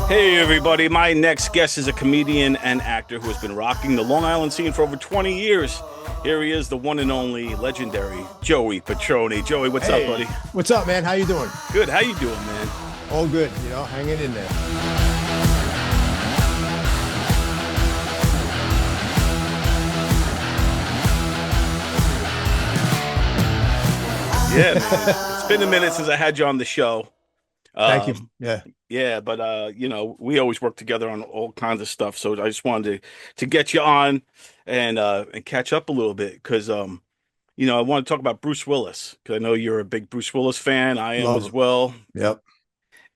Hey everybody, my next guest is a comedian and actor who has been rocking the Long Island scene for over 20 years. Here he is, the one and only legendary Joey Petroni. Joey, what's up, Hey, buddy? what's up, man? How you doing? Good, how you doing, man? All good, hanging in there. Yeah, man. It's been a minute since I had you on the show. Thank you. Um, Yeah. yeah, but we always work together on all kinds of stuff. So I just wanted to get you on and catch up a little bit because I want to talk about Bruce Willis because I know you're a big Bruce Willis fan. I am Love as him. well. Yep.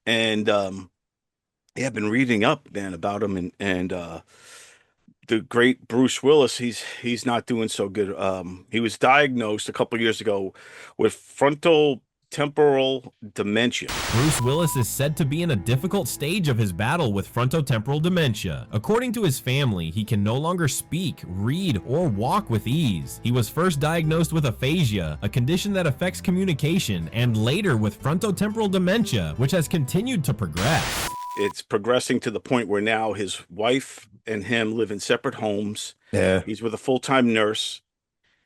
And yeah, I've been reading up, man, about him and the great Bruce Willis. He's not doing so good. He was diagnosed a couple of years ago with frontal temporal dementia. Bruce Willis is said to be in a difficult stage of his battle with frontotemporal dementia. According to his family, he can no longer speak, read, or walk with ease. He was first diagnosed with aphasia, a condition that affects communication, and later with frontotemporal dementia, which has continued to progress. It's progressing to the point where now his wife and him live in separate homes. Yeah. He's with a full-time nurse.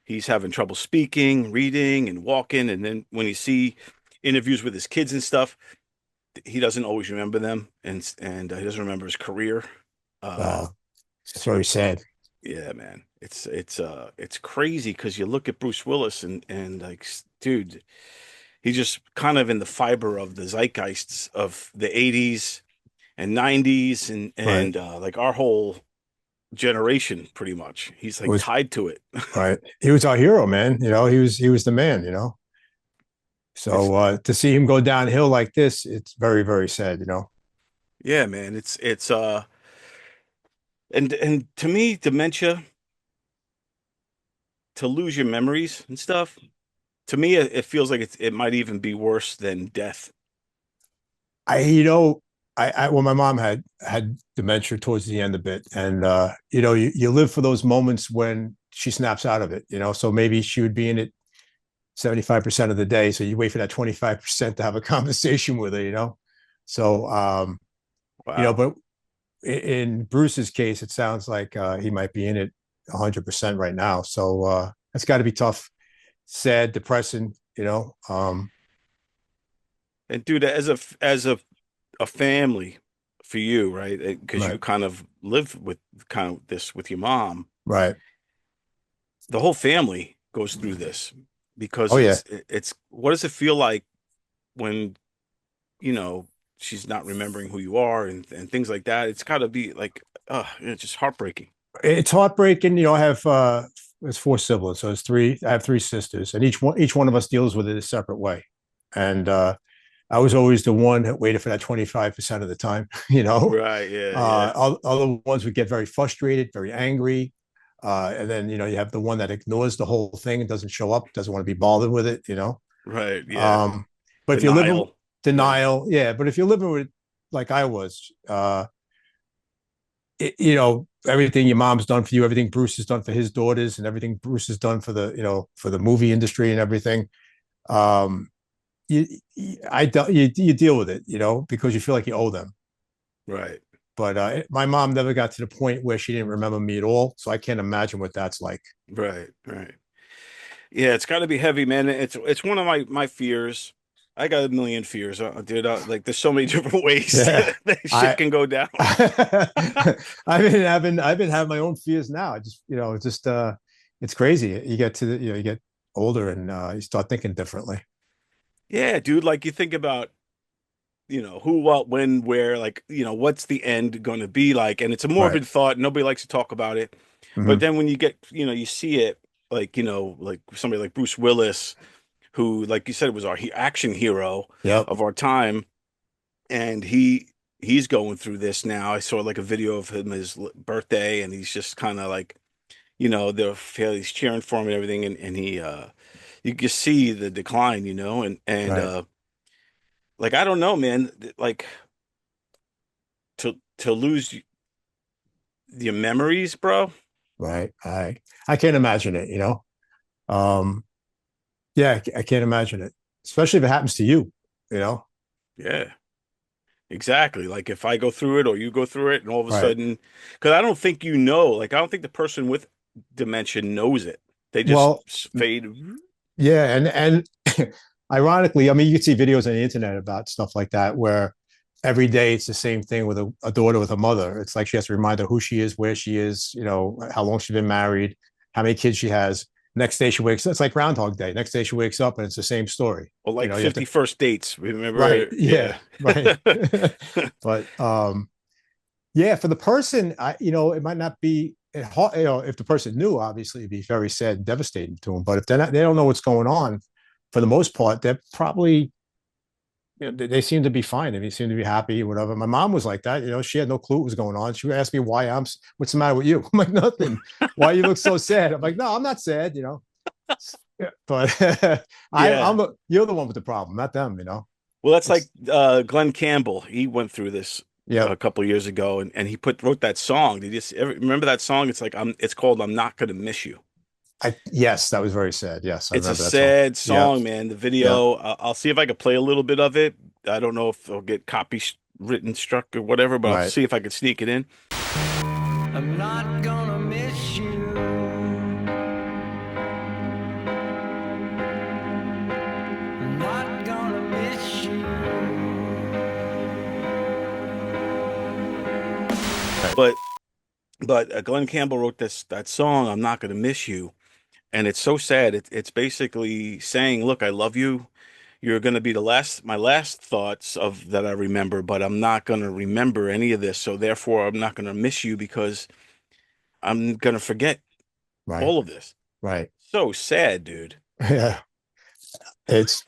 He's having trouble speaking, reading, and walking. And then when you see interviews with his kids and stuff, he doesn't always remember them, and he doesn't remember his career. Uh, Wow. It's very sad. yeah, man, it's crazy because you look at Bruce Willis and like, dude, he's just kind of in the fiber of the zeitgeists of the '80s and '90s and Right. like our whole generation, pretty much. He's It like was tied to it. right. He was our hero, man. He was the man. It's So to see him go downhill like this, it's very, very sad. Yeah, man. It's and to me, dementia, to lose your memories and stuff, to me it feels like it might even be worse than death. I you know I well, my mom had dementia towards the end of it, and you live for those moments when she snaps out of it. So maybe she would be in it 75% of the day, so you wait for that 25% to have a conversation with her. So Wow. but in Bruce's case, it sounds like he might be in it 100% right now. So it's got to be tough, sad, depressing. And dude, as a family for you, right? Because you Right. kind of live with kind of this with your mom. Right. The whole family goes through this because Oh yeah. it's what does it feel like when she's not remembering who you are and things like that. It's got to be like it's just heartbreaking. It's heartbreaking. I have it's four siblings, so it's three. I have three sisters, and each one of us deals with it a separate way. And I was always the one that waited for that 25% of the time. Right, yeah, yeah. Other ones would get very frustrated, very angry, and then you have the one that ignores the whole thing and doesn't show up, doesn't want to be bothered with it. Right, yeah. Um, but if you're living Denial. Yeah. denial, yeah. But if you're living with like I was, everything your mom's done for you, everything Bruce has done for his daughters, and everything Bruce has done for the movie industry and everything. Um, you deal with it, because you feel like you owe them. Right. But my mom never got to the point where she didn't remember me at all, so I can't imagine what that's like. Right. Right. Yeah, it's got to be heavy, man. It's one of my fears. I got a million fears, dude. Like, there's so many different ways Yeah, that shit I can go down. I've been having my own fears now. I just it's crazy. You get to you get older and you start thinking differently. Yeah, dude. Like, you think about, who, what, when, where, like, what's the end going to be like? And it's a Right. morbid thought. Nobody likes to talk about it. But Hmm. then when you get, you see it, like, like somebody like Bruce Willis, who, like you said, was our action hero Yep. of our time. And he's going through this now. I saw like a video of him, his birthday, and he's just kind of like, he's cheering for him and everything. And you can see the decline, and Right. like, I don't know, man, like to lose your memories, bro. Right. I can't imagine it. Um, yeah, I can't imagine it, especially if it happens to you. You know. Yeah. Exactly. Like if I go through it or you go through it, and all of a Right. sudden, because I don't think you know, like I don't think the person with dementia knows it. They just Well, fade. yeah, and ironically, I mean, you can see videos on the internet about stuff like that where every day it's the same thing with a daughter with a mother. It's like she has to remind her who she is, where she is, how long she's been married, how many kids she has. Next day she wakes up, it's like Groundhog Day. Next day she wakes up and it's the same story. Or like You have to, 51st dates. right, Remember? yeah, Yeah. right. But yeah, for the person, it might not be if the person knew, obviously it'd be very sad and devastating to them. But if they don't know what's going on, for the most part, they're probably, they seem to be fine. They seem to be happy, whatever. My mom was like that. She had no clue what was going on. She would ask me what's the matter with you? I'm like, nothing. Why you look so sad? I'm like, no, I'm not sad. Yeah, but Yeah. you're the one with the problem, not them. Well, that's like It's Glenn Campbell. He went through this yeah. a couple of years ago, and he wrote that song. Did you remember that song? It's like it's called "I'm Not Gonna Miss You." Yes, that was very sad. Yes, I It's a remember that song. sad Yeah, song, man. The yeah. video, I'll see if I could play a little bit of it. I don't know if I'll get written struck or whatever, but I'll Right. see if I could sneak it in. I'm not gonna miss you. I'm not gonna miss you. But Glenn Campbell wrote that song, "I'm Not Gonna Miss You," and it's so sad. It's basically saying, "Look, I love you. You're gonna be my last thoughts of that I remember, but I'm not gonna remember any of this. So therefore, I'm not gonna miss you because I'm gonna forget Right. all of this." Right. So sad, dude. Yeah. It's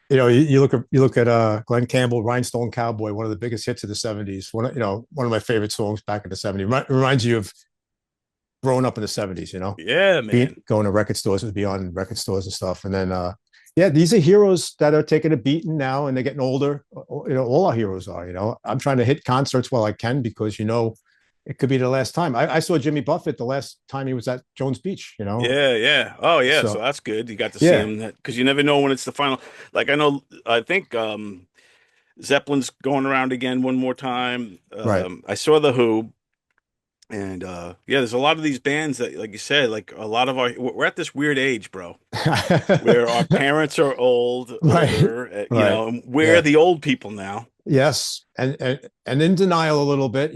you look at Glenn Campbell, Rhinestone Cowboy, one of the biggest hits of the 70s. One of my favorite songs back in the 70s. Reminds you of growing up in the 70s. Yeah, Being man. going to record stores and beyond record stores and stuff. And then yeah, these are heroes that are taking a beating now and they're getting older. All our heroes are. I'm trying to hit concerts while I can because it could be the last time. I saw Jimmy Buffett the last time he was at Jones Beach. Yeah, yeah. Oh, yeah. So So that's good. You got to see yeah, him because you never know when it's the final. Like I think Zeppelin's going around again one more time. right. I saw the Who, and yeah, there's a lot of these bands that, like you said, like a lot of we're at this weird age, bro, where our parents are Right. older, Right. and we're Yeah. the old people now. Yes. And in denial a little bit,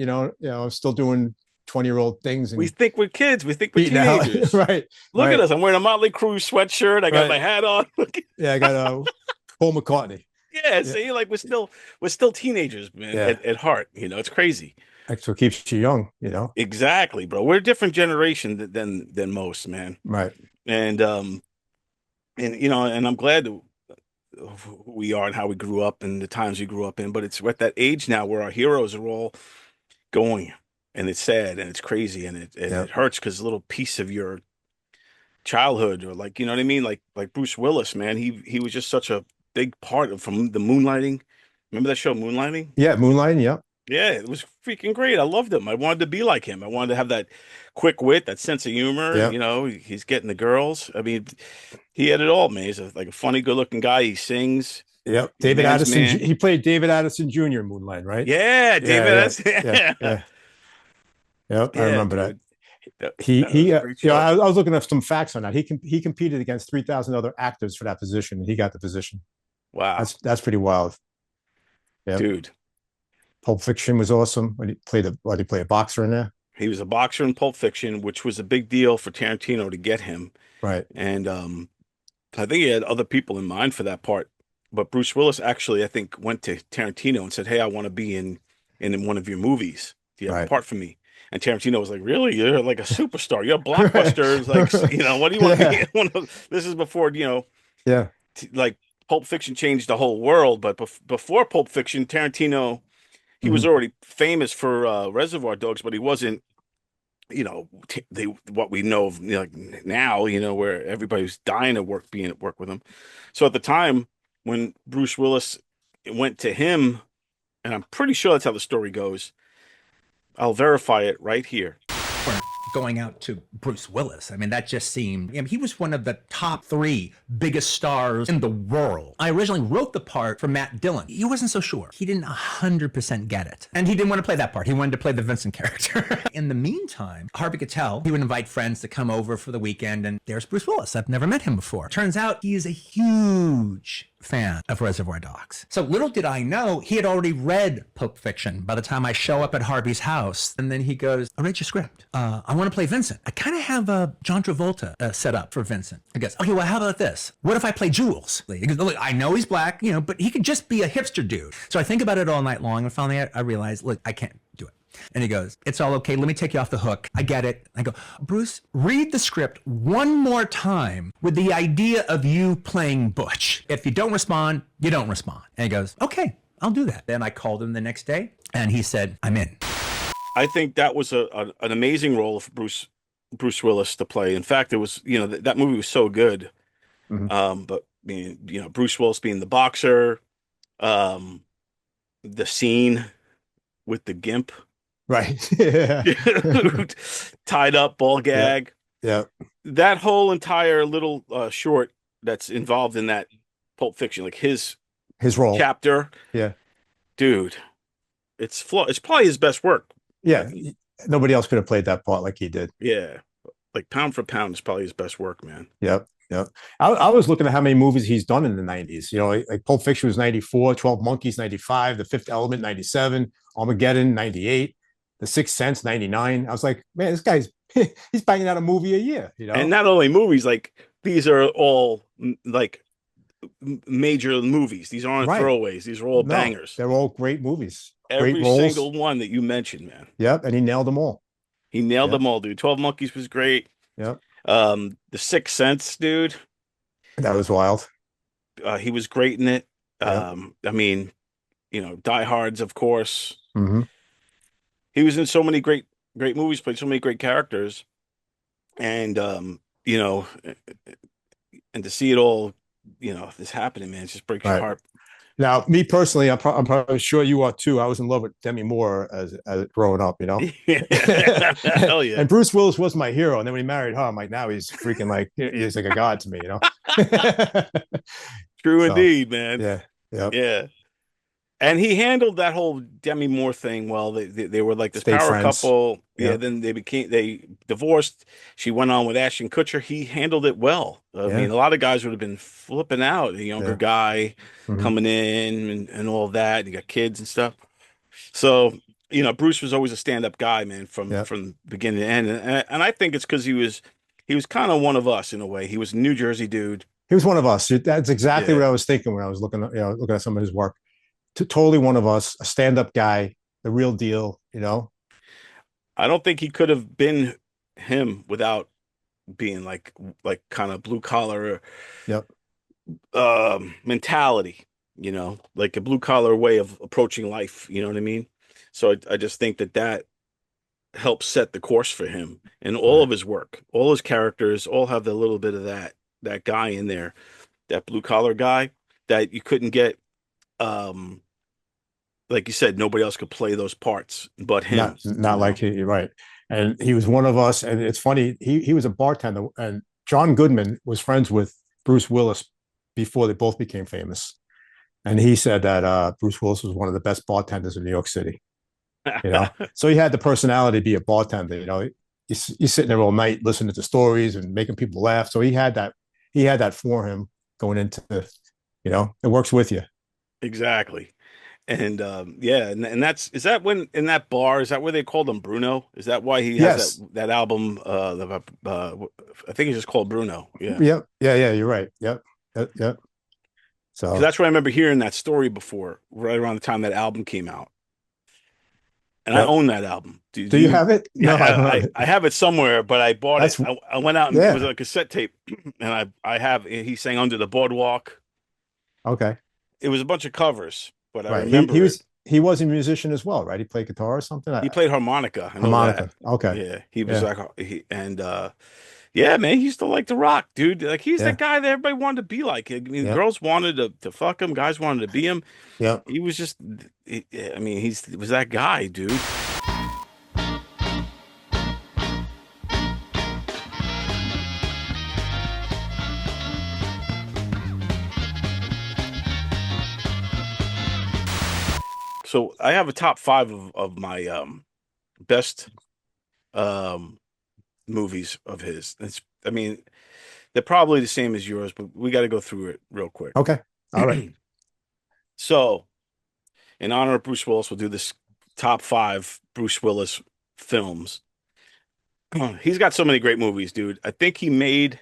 still doing 20-year-old things We and think we're kids. We think we're beating the hell. teenagers. Right. Look at Right. us. I'm wearing a Motley Crue sweatshirt. I got Right. my hat on. Look. Yeah, I got Paul McCartney. Yeah, Yeah. see, like we're still teenagers, man, Yeah. at heart. It's crazy. That's what keeps you young. Exactly, bro. We're a different generation than most, man. Right. And and I'm glad who we are and how we grew up and the times we grew up in. But we're at that age now where our heroes are all going, and it's sad and it's crazy and Yeah. it hurts because a little piece of your childhood, or like, you know what I mean, like Bruce Willis, man. He was just such a big part of from the Moonlighting. Remember that show, Moonlighting? Yeah. Moonlighting. Yeah. Yeah, it was freaking great. I loved him. I wanted to be like him. I wanted to have that quick wit, that sense of humor. Yeah. He's getting the girls. I mean, he had it all, man. He's like a funny, good-looking guy. He sings. Yeah. He's a David man's Addison. man. He played David Addison Jr. in Moonlight, right? Yeah, Yeah. David. Yeah. That's Yeah. yeah, Yeah. Yeah. I yeah, remember that. dude. That, that He was a great show. I was looking at some facts on that. He competed against 3,000 other actors for that position, and he got the position. Wow, That's pretty wild. Yeah. dude. Pulp Fiction was awesome. When he played a boxer in there. He was a boxer in Pulp Fiction, which was a big deal for Tarantino to get him. Right. And I think he had other people in mind for that part. But Bruce Willis actually, I think, went to Tarantino and said, "Hey, I want to be in one of your movies. Do you have a Right. part for me?" And Tarantino was like, "Really? You're like a superstar. You're a blockbuster. It's like, what do you want to be Yeah. in one of?" This is before, Yeah. like Pulp Fiction changed the whole world. But before Pulp Fiction, Tarantino, he was Mhm. already famous for Reservoir Dogs, but he wasn't, what we know of, like now, where everybody's dying to being at work with him. So at the time when Bruce Willis went to him, and I'm pretty sure that's how the story goes. I'll verify it right here. going out to Brice Willis. I mean, that just seemed, he was one of the top 3 biggest stars in the world. I originally wrote the part for Matt Dillon. He wasn't so sure. He didn't 100% get it. And he didn't want to play that part. He wanted to play the Vincent character. In the meantime, Harvey Keitel, he would invite friends to come over for the weekend, and there's Brice Willis. I've never met him before. Turns out he is a huge fan of Reservoir Dogs. So little did I know, he had already read Pulp Fiction by the time I show up at Harvey's house. And then he goes, I read your script. I want to play Vincent. I kind of have John Travolta set up for Vincent. I guess, okay, well, how about this? What if I play Jules? He goes, look, I know he's black, but he could just be a hipster dude. So I think about it all night long, and finally I realized, look, I can't do it. And he goes, it's all okay. Let me take you off the hook. I get it. I go, Bruce, read the script one more time with the idea of you playing Butch. If you don't respond, you don't respond. And he goes, okay, I'll do that. Then I called him the next day and he said, I'm in. I think that was an amazing role for Bruce Willis to play. In fact, it was, that movie was so good. Mhm. But Bruce Willis being the boxer, the scene with the gimp. Right. Yeah. Tied up, ball gag. Yeah. That whole entire little short that's involved in that Pulp Fiction, like his Role. chapter. Yeah. Dude, it's probably his best work. Yeah. Nobody else could have played that part like he did. Yeah. Like pound for pound is probably his best work, man. Yep. Yep. I was looking at how many movies he's done in the 90s. Like Pulp Fiction was 94, 12 Monkeys 95, The Fifth Element 97, Armageddon 98, The Sixth Sense 99. I was like, man, this guy's he's banging out a movie a year. And not only movies, like these are all like major movies. These aren't throwaways. These are all bangers. They're all great movies. Every great roles. single one that you mentioned, man. Yep, and he nailed them all. He nailed them all, dude. 12 Monkeys was great. Yep. The Sixth Sense, dude. That was wild. He was great in it. Yep. I mean, Die Hards, of course. Mm-hmm. He was in so many great movies, played so many great characters, and and to see it all, this happening, man, it just breaks your heart. Now, me personally, I'm probably sure you are too. I was in love with Demi Moore as growing up, Hell yeah. And Bruce Willis was my hero. And then when he married her, I'm like, now he's freaking he's like a god to me, True indeed, man. Yeah. Yep. Yeah. And he handled that whole Demi Moore thing well. They were like this Stayed power friends. couple. Yeah. Yeah. Then they divorced. She went on with Ashton Kutcher. He handled it well. I mean, a lot of guys would have been flipping out. A younger guy coming in and all that. You got kids and stuff. So Bruce was always a stand-up guy, man, from beginning to end. And I think it's because he was kind of one of us in a way. He was a New Jersey dude. He was one of us. That's exactly what I was thinking when I was looking at some of his work. Totally one of us, a stand-up guy, the real deal, I don't think he could have been him without being like kind of blue collar mentality, like a blue collar way of approaching life, you know what I mean? So I just think that helps set the course for him and all of his work. All his characters all have a little bit of that guy in there, that blue collar guy that you couldn't get. Like you said, nobody else could play those parts but him. Not like he, right. And he was one of us. And it's funny, he was a bartender, and John Goodman was friends with Bruce Willis before they both became famous. And he said that Bruce Willis was one of the best bartenders in New York City. So he had the personality to be a bartender. He's sitting there all night listening to stories and making people laugh. So he had that for him going into it works with you. Exactly. And and is that when in that bar, is that where they called him Bruno? Is that why he has that album? I think it's just called Bruno. Yeah. Yeah. You're right. Yep. So that's where I remember hearing that story before, right around the time that album came out. And I own that album. Do you have it? No, I have it somewhere, but I bought it. I went out and it was a cassette tape, and I have. He sang Under the Boardwalk. Okay. It was a bunch of covers. But I remember he was a musician as well, right? He played guitar or something. He played harmonica. Harmonica. Okay. Yeah, he was man, he used to like to rock, dude. Like he's the guy that everybody wanted to be like. I mean, girls wanted to fuck him, guys wanted to be him. Yeah, he was just. He was that guy, dude. So I have a top five of my best um movies of his. I mean, they're probably the same as yours, but we got to go through it real quick. Okay. All right. So, in honor of Bruce Willis, we'll do this top five Bruce Willis films. He's got so many great movies, dude. I think he made,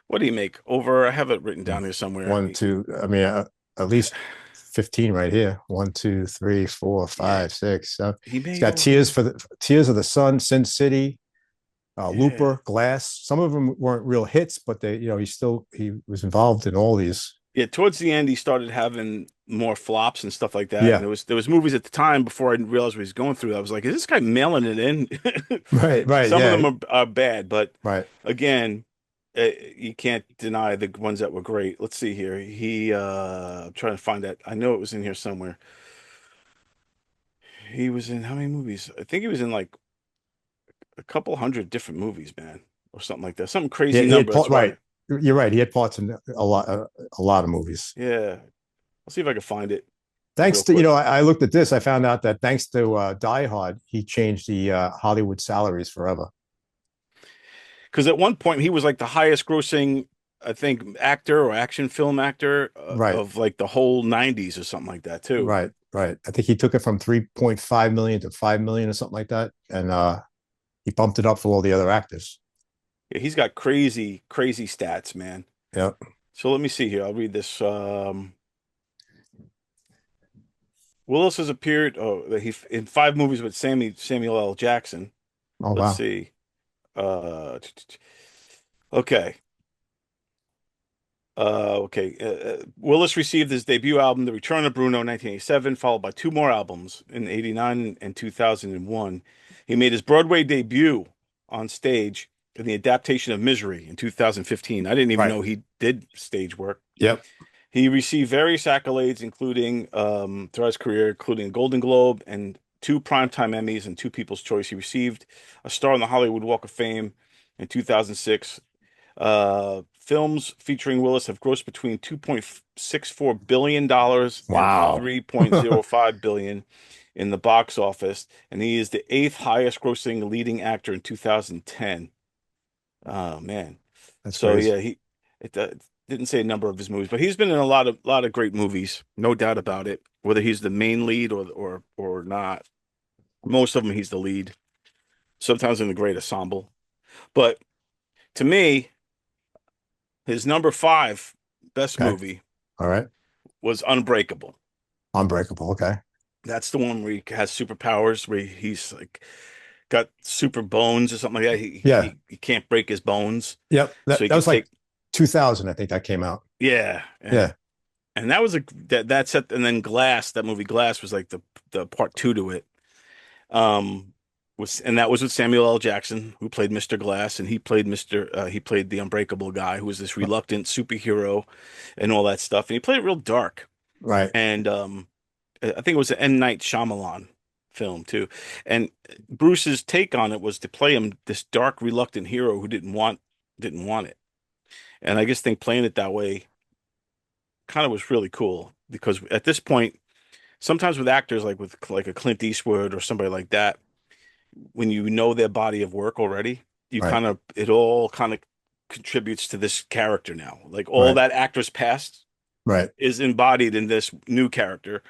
what did he make? Over, I have it written down here somewhere. One, two. I mean, at least 15 right here. One, two, three, four, Yeah, five, six, seven. he He's made got over, Tears of the Sun, Sin City, yeah. Looper, Glass. Some of them weren't real hits, but he was involved in all these. Yeah, towards the end, he started having more flops and stuff like that. And Yeah. there was movies at the time before I realized what he's going through. I was like, is this guy mailing it in? Right. Right. Some of Yeah. them are bad, but Right. again, you can't deny the ones that were great. Let's see here. I'm trying to find that. I know it was in here somewhere. He was in how many movies? I think he was in like a couple hundred different movies, man, or something like that. Something Yeah. crazy number. That's Right. why. You're right. He had parts in a lot of movies. Yeah. I'll see if I can find it Thanks real to, quick. I looked at this. I found out that thanks to Die Hard, he changed the Hollywood salaries forever. Because at one point he was like the highest grossing, I think, actor or action film actor Right. of like the whole 90s or something like that too. Right. Right. I think he took it from 3.5 million to 5 million or something like that. And he bumped it up for all the other actors. Yeah, he's got crazy, crazy stats, man. Yeah. So let me see here. I'll read this. Willis has appeared he in five movies with Samuel L. Jackson. Oh, Let's wow. see. Okay. Okay. Willis received his debut album, The Return of Bruno, in 1987, followed by two more albums in 89 and 2001. He made his Broadway debut on stage in the adaptation of Misery in 2015. I didn't even Right. know he did stage work. Yep. He received various accolades, including throughout his career, including a Golden Globe and two Primetime Emmys and two People's Choice. He received a star on the Hollywood Walk of Fame in 2006. Films featuring Willis have grossed between $2.64 billion and Wow. $3.05 billion in the box office, and he is the eighth highest grossing leading actor in 2010. Oh man. That's So crazy. yeah, it didn't say a number of his movies, but he's been in a lot of great movies, no doubt about it. Whether he's the main lead or not, most of them he's the lead. Sometimes in the great ensemble, but to me, his number five best Okay. movie All right. was Unbreakable. Unbreakable. Okay. That's the one where he has superpowers, where he's like got super bones or something like that. He Yeah. he, he can't break his bones, Yep. so That, he that can was like take. 2000. I think that came out. Yeah, and Yeah. and that was that's it. And then Glass, that movie Glass was like the part two to it. Um, and that was with Samuel L. Jackson, who played Mr. Glass, and he played the Unbreakable guy, who was this reluctant superhero and all that stuff. And he played it real dark. Right. And I think it was an M. Night Shyamalan film too. And Bruce's take on it was to play him this dark, reluctant hero who didn't want it. And I just think playing it that way kind of was really cool because at this point, sometimes with actors with like a Clint Eastwood or somebody like that, when you know their body of work already, Right. it all kind of contributes to this character now. Like all Right. that actor's past Right. is embodied in this new character.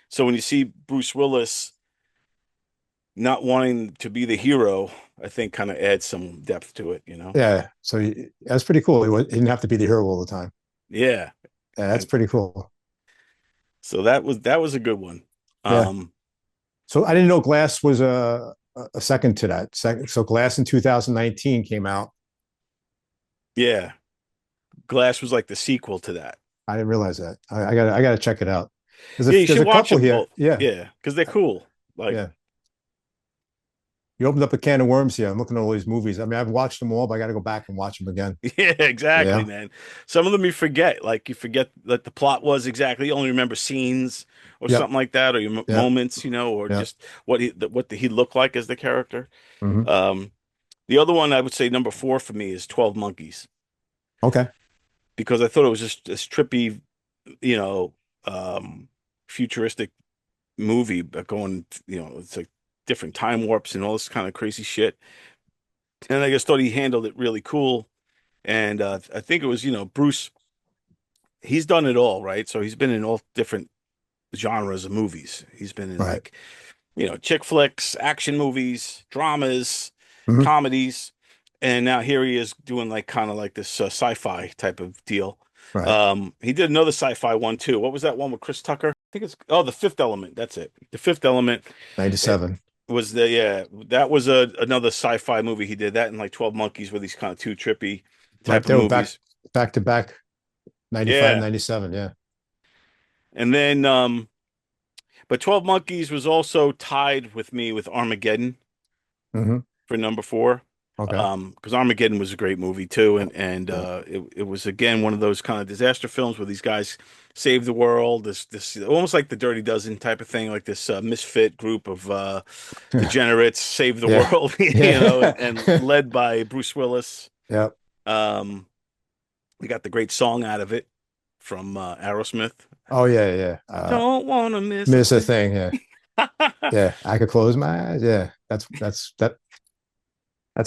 So when you see Bruce Willis not wanting to be the hero, I think kind of adds some depth to it, you know? Yeah. So that's pretty cool. He didn't have to be the hero all the time. Yeah. Yeah, that's And pretty cool. so that was a good one. Yeah. Um, So I didn't know Glass was a second to that. So Glass in 2019 came out. yeah. Glass was like the sequel to that. I didn't realize that. I gotta check it out. Yeah, you There's should a watch couple them here. both. Yeah. Yeah, because they're cool. Like, Yeah. You opened up a can of worms here. I'm looking at all these movies. I mean, I've watched them all, but I got to go back and watch them again. yeah, exactly, Yeah. man. Some of them you forget. Like you forget that the plot was exactly. You only remember scenes or Yep. something like that, or your Yep. moments, or Yep. just what he looked like as the character. Hmm. Um, the other one I would say number four for me is 12 Monkeys Okay. because I thought it was just this trippy, you know, futuristic movie, but going, it's like different time warps and all this kind of crazy shit. And I just thought he handled it really cool. And I think it was, Bruce, he's done it all, right? So he's been in all different genres of movies. He's been in Right. like, chick flicks, action movies, dramas, Mhm. comedies. And now here he is doing like kind of like this sci-fi type of deal. Right. He did another sci-fi one too. What was that one with Chris Tucker? I think it's The Fifth Element. That's it. The Fifth Element. It 97. was that was another sci-fi movie. He did that in like 12 Monkeys with these kind of two trippy Right. type of They were back movies. back to back, 95, Yeah. 97. Yeah. And then but 12 Monkeys was also tied with me with Armageddon Hmm. for number four. Okay. Because Armageddon was a great movie too, and it was again one of those kind of disaster films where these guys save the world. This almost like the Dirty Dozen type of thing, like this misfit group of degenerates save the Yeah. world, Yeah. and led by Bruce Willis. Yep. Um, we got the great song out of it from Aerosmith. Oh yeah, yeah. Don't wanna miss a Miss a thing. thing. Yeah. Yeah. I could close my eyes. Yeah. That's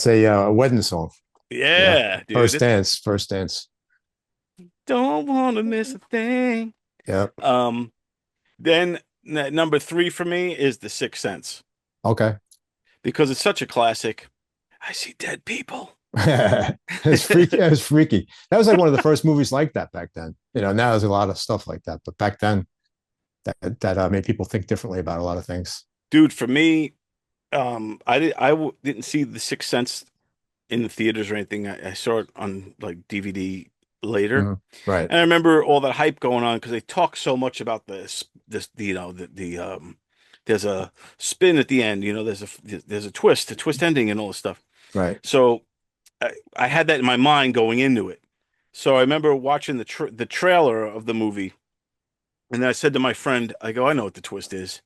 a wedding song. Yeah. Yeah, dude. First dance. First dance. Don't wanna miss a thing. Yep. Then number three for me is The Sixth Sense Okay. because it's such a classic. I see dead people. It's freaky. It was freaky. That was like one of the first movies like that back then. Now there's a lot of stuff like that, but back then that made people think differently about a lot of things. Dude, for me, didn't see The Sixth Sense in the theaters or anything. I saw it on like DVD later, Mhm. Right. and I remember all that hype going on because they talk so much about there's a spin at the end. There's a twist ending, and all this stuff. Right. So I had that in my mind going into it. So I remember watching the trailer of the movie, and then I said to my friend, I go, I know what the twist is.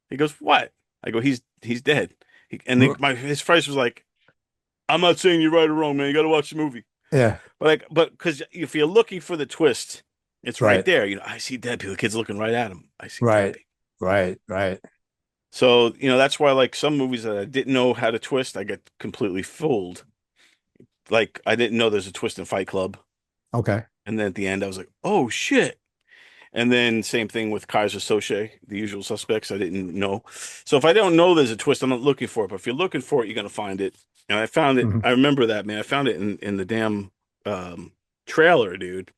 He goes, what? I go, he's dead. His phrase was like, I'm not saying you're right or wrong, man. You got to watch the movie. Yeah. But because if you're looking for the twist, it's right Right. there. I see dead people. The kid's looking right at him. I see dead Right. people. Right. Right. So, that's why like some movies that I didn't know how to twist, I get completely fooled. Like I didn't know there's a twist in Fight Club. Okay. And then at the end, I was like, oh shit. And then same thing with Kaiser Soche, The Usual Suspects. I didn't know. So if I don't know there's a twist, I'm not looking for it. But if you're looking for it, you're gonna find it. And I found it. Mhm. I remember that, man. I found it in the damn trailer, dude.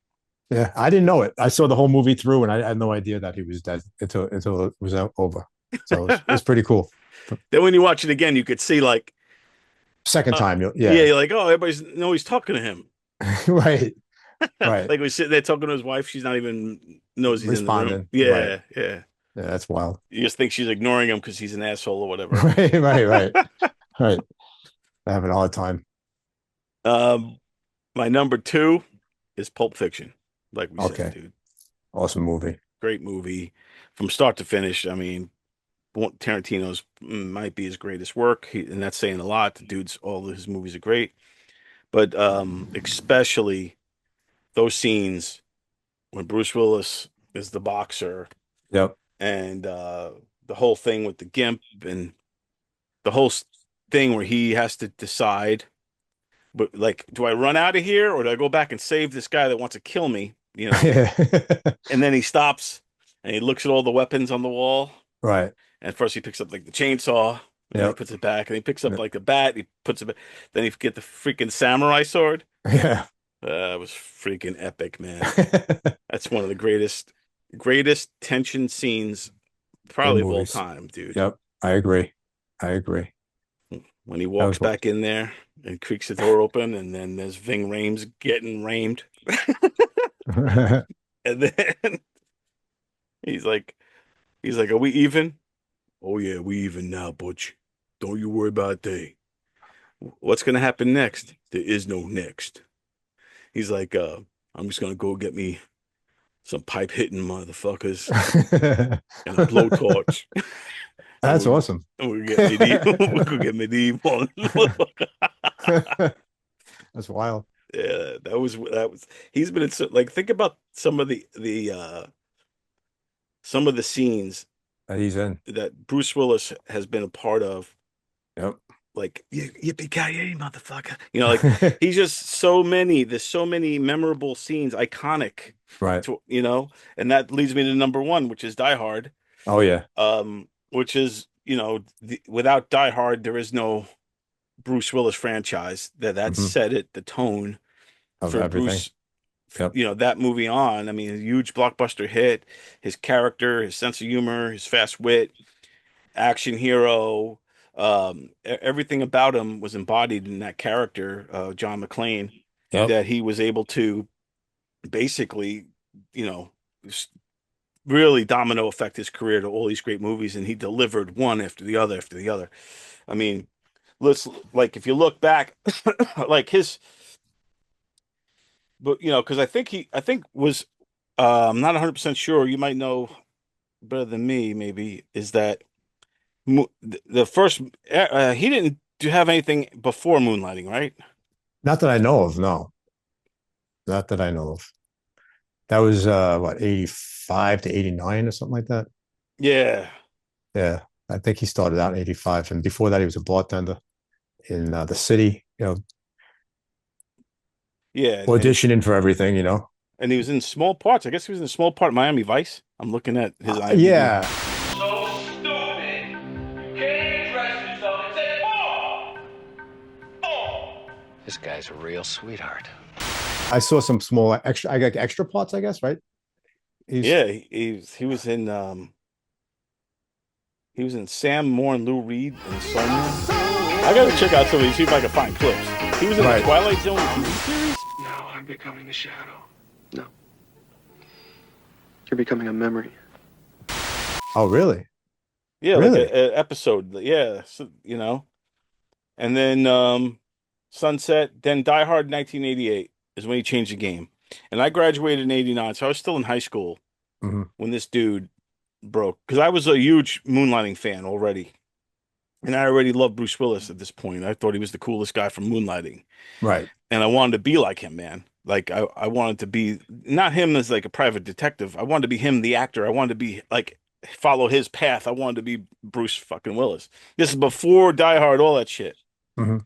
Yeah. I didn't know it. I saw the whole movie through, and I had no idea that he was dead until it was over. So it's pretty cool. Then when you watch it again, you could see like, Second time, yeah, yeah. you're like, oh, he's talking to him. Right. Right. Like we sit there talking to his wife, she's not even knows he's in the room. Responding. Right. Yeah, yeah. Yeah. That's wild. You just think she's ignoring him because he's an asshole or whatever. Right. Right. Right. Right. I have an hard time. Um, my number two is Pulp Fiction. Like we Okay. said, dude. Awesome movie. Great movie from start to finish. I mean, Tarantino's might be his greatest work, and that's saying a lot. The dude's all of his movies are great, but especially those scenes when Bruce Willis is the boxer, Yep. and the whole thing with the gimp, and the whole thing where he has to decide, but like, do I run out of here or do I go back and save this guy that wants to kill me? Yeah. And then he stops and he looks at all the weapons on the wall. Right. And first he picks up like the chainsaw, and then he Yep. puts it back, and he picks up Yep. like the bat, he puts it back. Then he get the freaking samurai sword. Yeah. It was freaking epic, man. That's one of the greatest tension scenes probably of all movies. time, dude. Yep. I agree. I agree. When he That walks was back in there and creaks the door open, and then there's Ving Rhames getting ramed. And then he's like, are we even? Oh yeah, we even now, Butch. Don't you worry about a thing. What's gonna happen next? There is no next. He's like, I'm just gonna go get me some pipe hitting motherfuckers and a blowtorch. That's And awesome. we'll get medieval. We'll go get medieval. That's wild. Yeah, that was. He's been in like think about some of the scenes He's in. that Bruce Willis has been a part of. Yep. Like yippee-ki-yay, motherfucker. Like he's just there's so many memorable scenes, iconic Right. and that leads me to number one, which is Die Hard. Oh yeah. Which is, without Die Hard, there is no Bruce Willis franchise. That Hmm. set it, the tone Of for everything. Bruce, Yep. that movie on. I mean, a huge blockbuster hit, his character, his sense of humor, his fast wit, action hero, everything about him was embodied in that character, John McClane, Yep. that he was able to basically, you know, s- really domino affect his career to all these great movies, and he delivered one after the other after the other. I mean, let's like if you look back, like his, but because I think was, I'm not 100% sure. You might know better than me, maybe, is that the first he didn't have anything before Moonlighting, right? Not that I know of. No, not that I know of. That was what, 85 to 89 or something like that. Yeah, Yeah. I think he started out in 85, and before that he was a bartender in the city, yeah, auditioning for everything. and he was in small parts. I guess he was in a small part of Miami Vice. I'm looking at his IMDb. Yeah. So stupid. You can't dress yourself and say, oh! Oh! This guy's a real sweetheart. I saw some small extra, I got extra parts, I guess, right? He's Yeah, he was in Sam Moore and Lou Reed and Sonia. I gotta check out some of these, see if I can find clips. He was in Right. the Twilight Zone TV series. Now I'm becoming a shadow. No. You're becoming a memory. Oh, really? Yeah, Really? like a episode. Yeah, so, and then Sunset, then Die Hard 1988 is when he changed the game. And I graduated in 89, so I was still in high school Hmm. when this dude broke. Because I was a huge Moonlighting fan already. And I already loved Bruce Willis at this point. I thought he was the coolest guy from Moonlighting. Right. And I wanted to be like him, man. Like I wanted to be not him as like a private detective. I wanted to be him, the actor. I wanted to be like follow his path. I wanted to be Bruce fucking Willis. This is before Die Hard, all that shit. Hmm.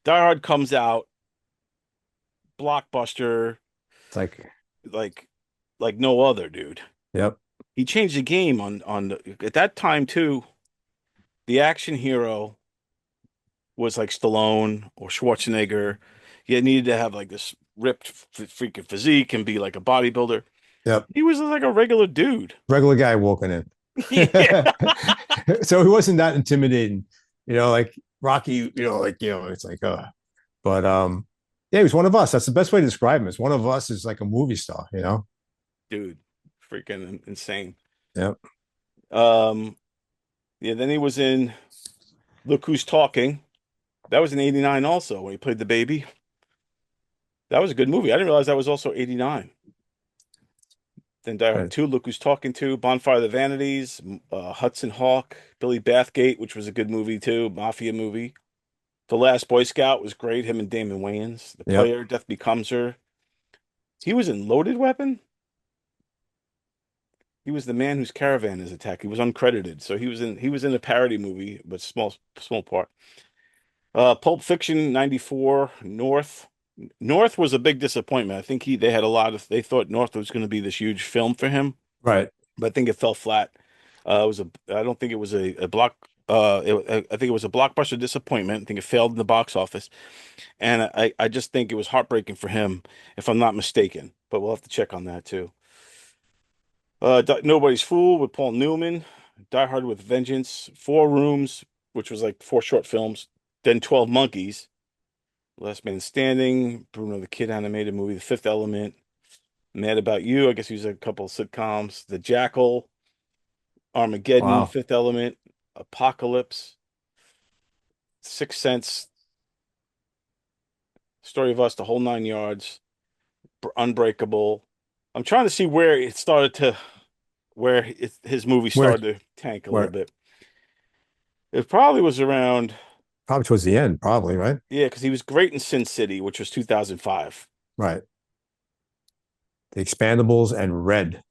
Die Hard comes out, blockbuster, It's like no other, dude. yep. He changed the game at that time too. The action hero was like Stallone or Schwarzenegger. You needed to have like this ripped freaking physique and be like a bodybuilder. Yep. He was like a regular dude. Regular guy walking in. Yeah. So he wasn't that intimidating, like Rocky, it's like, but yeah, he was one of us. That's the best way to describe him. Is one of us is like a movie star. Dude, freaking insane. Yep. Yeah, then he was in Look Who's Talking. That was in 89 also when he played the baby. That was a good movie. I didn't realize that was also 89. Then Die Hard Right. 2, Look Who's Talking To, Bonfire of the Vanities, Hudson Hawk, Billy Bathgate, which was a good movie too, mafia movie. The Last Boy Scout was great, him and Damon Wayans. The Yep. Player, Death Becomes Her. He was in Loaded Weapon. He was the man whose caravan is attacked. He was uncredited, so he was in a parody movie, but small part. Pulp Fiction '94, North. North was a big disappointment. I think they thought North was going to be this huge film for him, Right. but I think it fell flat. I don't think it was a block. I think it was a blockbuster disappointment. I think it failed in the box office, and I just think it was heartbreaking for him, if I'm not mistaken. But we'll have to check on that too. Nobody's Fool with Paul Newman, Die Hard with Vengeance, Four Rooms, which was like four short films, then 12 Monkeys, Last Man Standing, Bruno the Kid animated movie, The Fifth Element, Mad About You. I guess he was in a couple of sitcoms, The Jackal, Armageddon, Wow. Fifth Element, Apocalypse, Sixth Sense, Story of Us, The Whole Nine Yards, Unbreakable. I'm trying to see his movie Where started to tank a little where bit. It probably was around, Probably towards the end, probably, right? yeah, because he was great in Sin City, which was 2005. Right. The Expandables and Red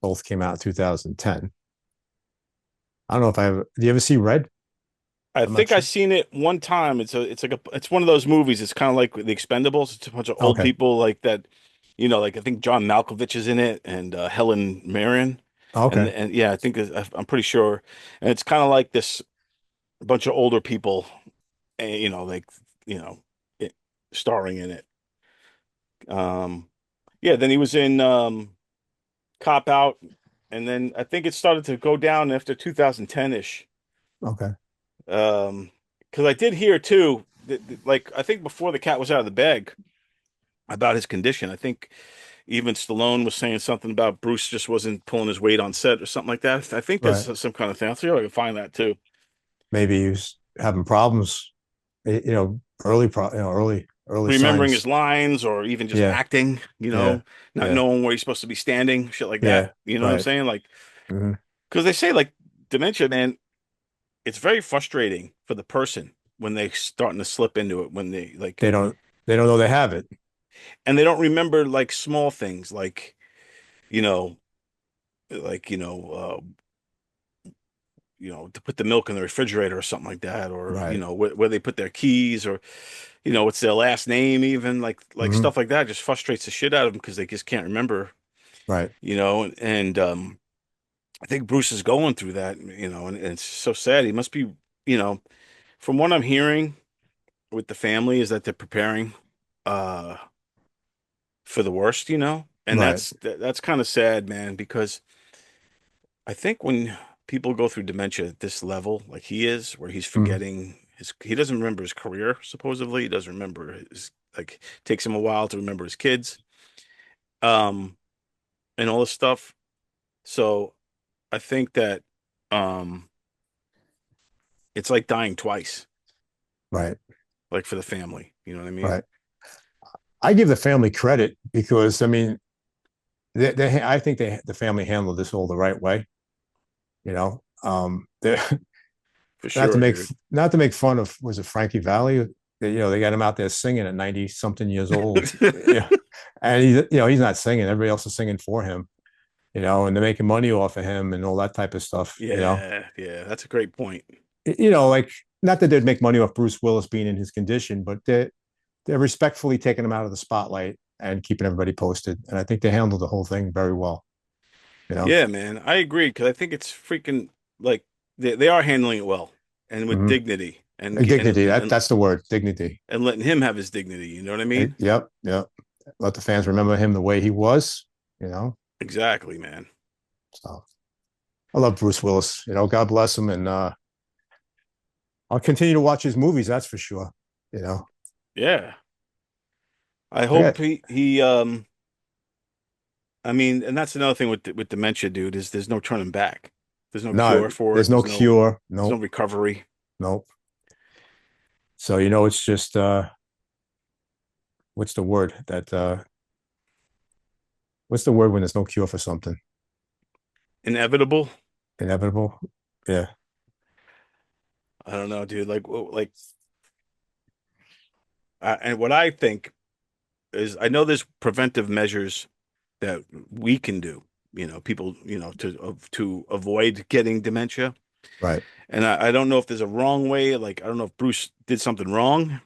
both came out in 2010. I don't know if I ever. Do you ever see Red? I I'm not think I've sure. seen it one time. It's one of those movies. It's kind of like The Expendables. It's a bunch of old Okay. people like that, like I think John Malkovich is in it and Helen Mirren, Okay. and yeah, I'm pretty sure, and it's kind of like this a bunch of older people, like you know, it, starring in it. Um, yeah. Then he was in Cop Out, and then I think it started to go down after 2010-ish. Okay. Because I did hear too, like I think before the cat was out of the bag about his condition. I think even Stallone was saying something about Bruce just wasn't pulling his weight on set or something like that. I think Right. there's some kind of thing. I'll see if I can find that too. Maybe he was having problems. Early Remembering his signs. lines or even just Yeah. acting, Yeah. not Yeah. knowing where he's supposed to be standing, shit like that. Yeah. You know what I'm Right. saying? Like, Hmm. because they say like dementia, man, it's very frustrating for the person when they starting to slip into it, when they like, They don't. They don't know they have it. and they don't remember like small things like, you know, like, to put the milk in the refrigerator or something like that, or, Right. where they put their keys or, what's their last name, even like Hmm. stuff like that just frustrates the shit out of them because they just can't remember, Right. and I think Bruce is going through that, and it's so sad. He must be, you know, from what I'm hearing with the family is that they're preparing uh for the worst, and Right. that's kind of sad, man, because I think when people go through dementia at this level, like he is, where he's Hmm. forgetting he doesn't remember his career, supposedly. He doesn't remember takes him a while to remember his kids, um, and all this stuff. So I think that, um, it's like dying twice, Right. like for the family. You know what I mean? Right. I give the family credit because I mean, I think the family handled this all the right way. They For not to sure, make dude. not to make fun of was it Frankie Valli? They got him out there singing at 90 something years old. Yeah, and he's not singing. Everybody else is singing for him. And they're making money off of him and all that type of stuff. Yeah, yeah, that's a great point. Like not that they'd make money off Bruce Willis being in his condition, but they're respectfully taking him out of the spotlight and keeping everybody posted. And I think they handled the whole thing very well. You know, Yeah, man, I agree because I think it's freaking like they are handling it well and with mm-hmm. dignity and Dignity. That's the word, dignity. and letting him have his dignity. You know what I mean? Yep, yep. Let the fans remember him the way he was. You know, Exactly, man. so I love Bruce Willis. God bless him, and I'll continue to watch his movies. That's for sure. You know, Yeah. I I hope got he. I mean, and that's another thing with dementia, dude, is there's no turning back. There's no no. cure for There's it. no cure. There's no Nope, recovery. nope. So it's just what's the word that what's the word when there's no cure for something? Inevitable. Inevitable. Yeah. I don't know, dude. And what I think is, I know there's preventive measures that we can do. People, to avoid getting dementia. Right. And I don't know if there's a wrong way. Like, I don't know if Bruce did something wrong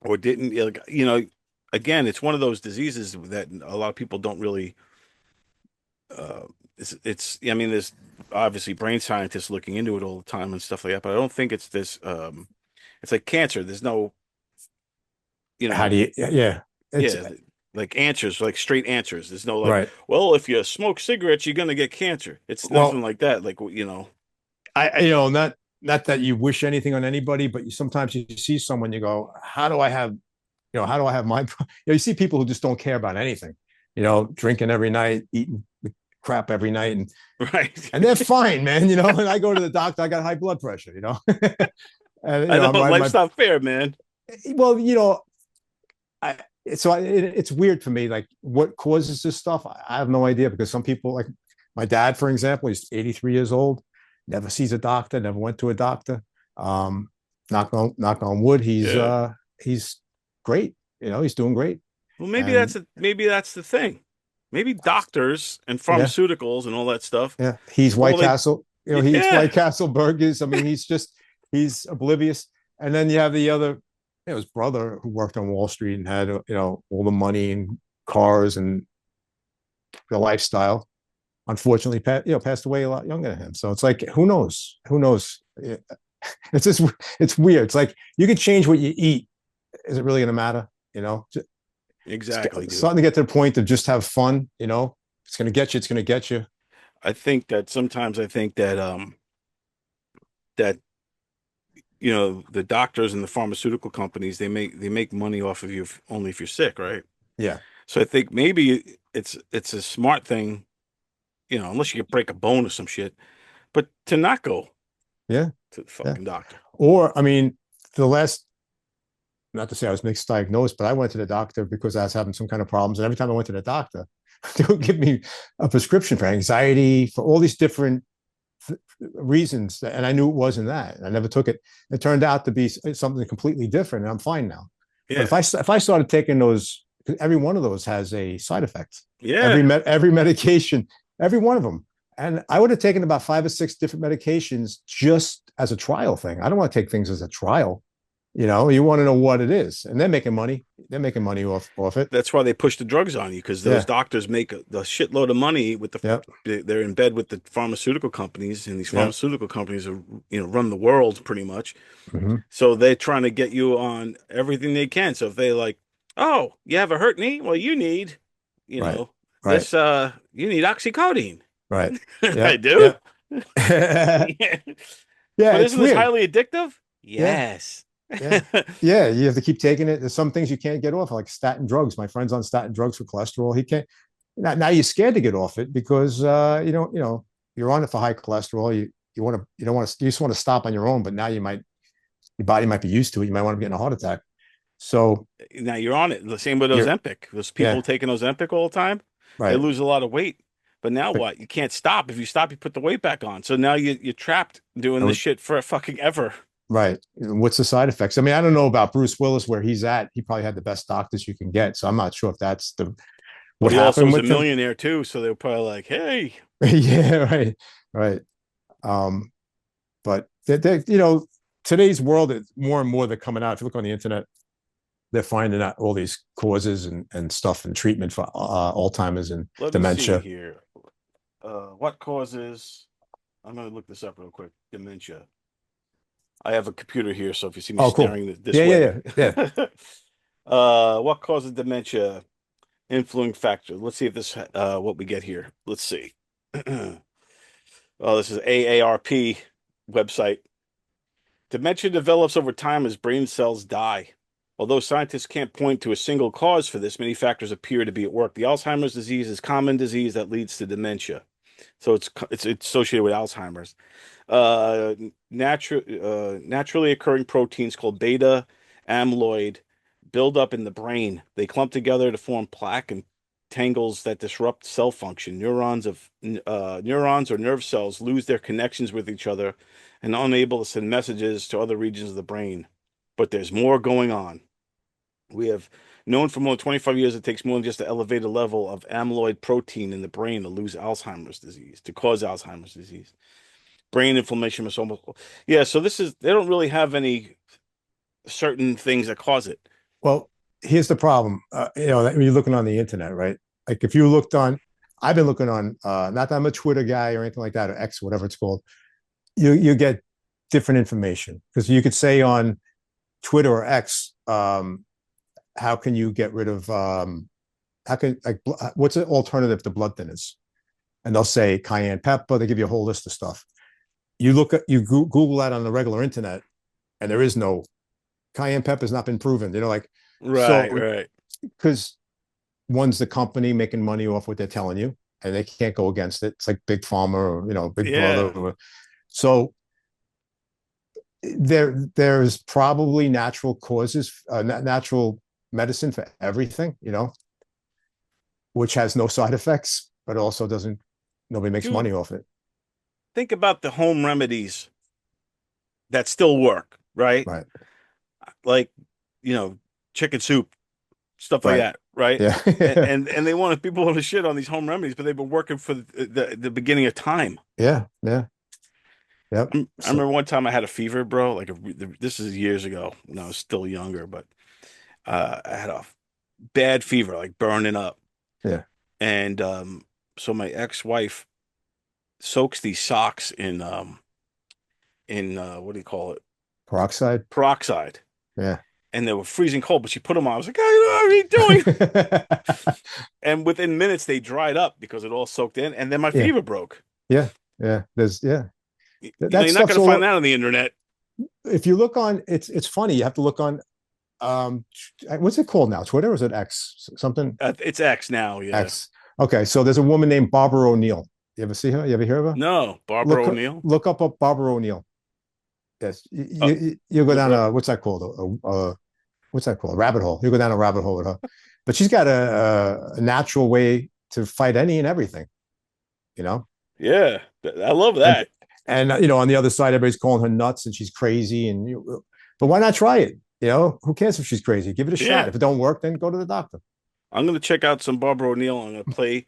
or didn't. Like, again, it's one of those diseases that a lot of people don't really. Uh, I mean, there's obviously brain scientists looking into it all the time and stuff like that, but I don't think it's this. It's like cancer. There's no, you How know, do you? Yeah. It's yeah, like answers, like straight answers. There's no like, right. well, if you smoke cigarettes, you're gonna get cancer. It's nothing Well, like that. Like, not that you wish anything on anybody, but sometimes you see someone, you go, how do I have my, you see people who just don't care about anything, drinking every night, eating crap every night, right. and they're fine, man. And I go to the doctor, I got high blood pressure, and I know life's my not fair, man. well, I it's weird for me, like what causes this stuff. I have no idea because some people, like my dad, for example, he's 83 years old, never sees a doctor, never went to a doctor. Um, knock on wood, Yeah. he's great. He's doing great. Well, And maybe that's the thing. Maybe doctors and yeah, pharmaceuticals and all that stuff. yeah, he's All White they Castle. He eats Yeah. White Castle burgers. I mean, he's oblivious. And then you have the other, his brother who worked on Wall Street and had, all the money and cars and the lifestyle. Unfortunately, passed away a lot younger than him. So it's like, who knows? Who knows? It's just, it's weird. It's like you can change what you eat. Is it really going to matter? Exactly, It's dude. starting to get to the point of just have fun. It's going to get you. It's going to get you. I think that sometimes I think that the doctors and the pharmaceutical companies they make money off of you only if you're sick, right? Yeah. So I think maybe it's a smart thing, unless you break a bone or some shit, but to not go Yeah. to the Yeah. fucking doctor. Or, I mean, the last, not to say I was misdiagnosed, but I went to the doctor because I was having some kind of problems. And every time I went to the doctor, they would give me a prescription for anxiety, for all these different reasons. And I knew it wasn't that. I never took it. It turned out to be something completely different. And I'm fine now. Yeah. But if I started taking those, every one of those has a side effect. Yeah. Every medication, every one of them. And I would have taken about 5 or 6 different medications just as a trial thing. I don't want to take things as a trial. You want to know what it is, and they're making money. They're making money off it. That's why they push the drugs on you, because those doctors make the shitload of money with they're in bed with the pharmaceutical companies, and these pharmaceutical companies are, run the world pretty much. Mm-hmm. So they're trying to get you on everything they can. So if they like, oh, you have a hurt knee? Well, you need, Right. this, you need oxycodone. Right. I do. Yeah. Yeah, But it's isn't this weird. highly addictive? Yeah. Yes. Yeah. Yeah, you have to keep taking it. There's some things you can't get off, like statin drugs. My friend's on statin drugs for cholesterol. He can't. Now you're scared to get off it because you're on it for high cholesterol. You don't want to, you just want to stop on your own, but now your body might be used to it. You might want to get in a heart attack. So Now you're on it. The same with Ozempic. Those people taking Ozempic all the time, they right. lose a lot of weight. But now what? You can't stop. If you stop, you put the weight back on. So now you're trapped doing this shit for fucking ever. Right. What's the side effects? I mean, I don't know about Brice Willis where he's at. He probably had the best doctors you can get. So I'm not sure if that's what He also happened was a with him. millionaire too. So they were probably like, hey. Yeah, right. Right. But today's world is more and more they're coming out. If you look on the internet, they're finding out all these causes and stuff and treatment for Alzheimer's and dementia. Let me see here. What causes? I'm going to look this up real quick. Dementia. I have a computer here, so if you see me staring this way. Yeah. What causes dementia? Influencing factor. Let's see if this what we get here. Let's see. Oh, this is AARP website. Dementia develops over time as brain cells die. Although scientists can't point to a single cause for this, many factors appear to be at work. The Alzheimer's disease is a common disease that leads to dementia. So it's associated with Alzheimer's. Naturally occurring proteins called beta amyloid build up in the brain. They clump together to form plaque and tangles that disrupt cell function. Neurons or nerve cells lose their connections with each other and are unable to send messages to other regions of the brain. But there's more going on. We have known for more than 25 years it takes more than just an elevated level of amyloid protein in the brain to cause Alzheimer's disease. Brain inflammation is almost, so they don't really have any certain things that cause it. Well, here's the problem. When you're looking on the internet, right? Like if you looked on, I've been looking on, not that I'm a Twitter guy or anything like that, or X, whatever it's called. You get different information because you could say on Twitter or X, how can you get rid of, what's an alternative to blood thinners? And they'll say cayenne pepper. They give you a whole list of stuff. You Google that on the regular internet, and there is no cayenne pepper has not been proven. Right. Because one's the company making money off what they're telling you, and they can't go against it. It's like Big Pharma or Big Brother. So there's probably natural causes, natural medicine for everything, which has no side effects, but also nobody makes money off it. Think about the home remedies that still work, right? Right. Like, chicken soup, stuff like that, right? Yeah. and people want to shit on these home remedies, but they've been working for the beginning of time. Yeah. Yep. I remember one time I had a fever, bro. This is years ago when I was still younger, but I had a bad fever, like burning up. Yeah. And so my ex-wife soaks these socks in what do you call it? Peroxide. Peroxide. Yeah. And they were freezing cold, but she put them on. I was like, oh, what are you doing? And within minutes they dried up because it all soaked in, and then my Yeah. fever broke. Yeah. Yeah. That You're not stuff's going to all. find that on the internet. If you look on, it's funny. You have to look on. What's it called now? Twitter, or is it X? Something It's X now, yeah. X. Okay, so there's a woman named Barbara O'Neill. You ever see her? You ever hear of her? No, Barbara O'Neill. Look up Barbara O'Neill. Yes, Oh, you go down a what's that called? What's that called? A rabbit hole. You go down a rabbit hole with her, but she's got a natural way to fight any and everything. You know, yeah, I love that. and on the other side, everybody's calling her nuts and she's crazy. But why not try it? Who cares if she's crazy? Give it a Yeah. shot. If it don't work, then go to the doctor. I'm going to check out some Barbara O'Neill. I'm going to play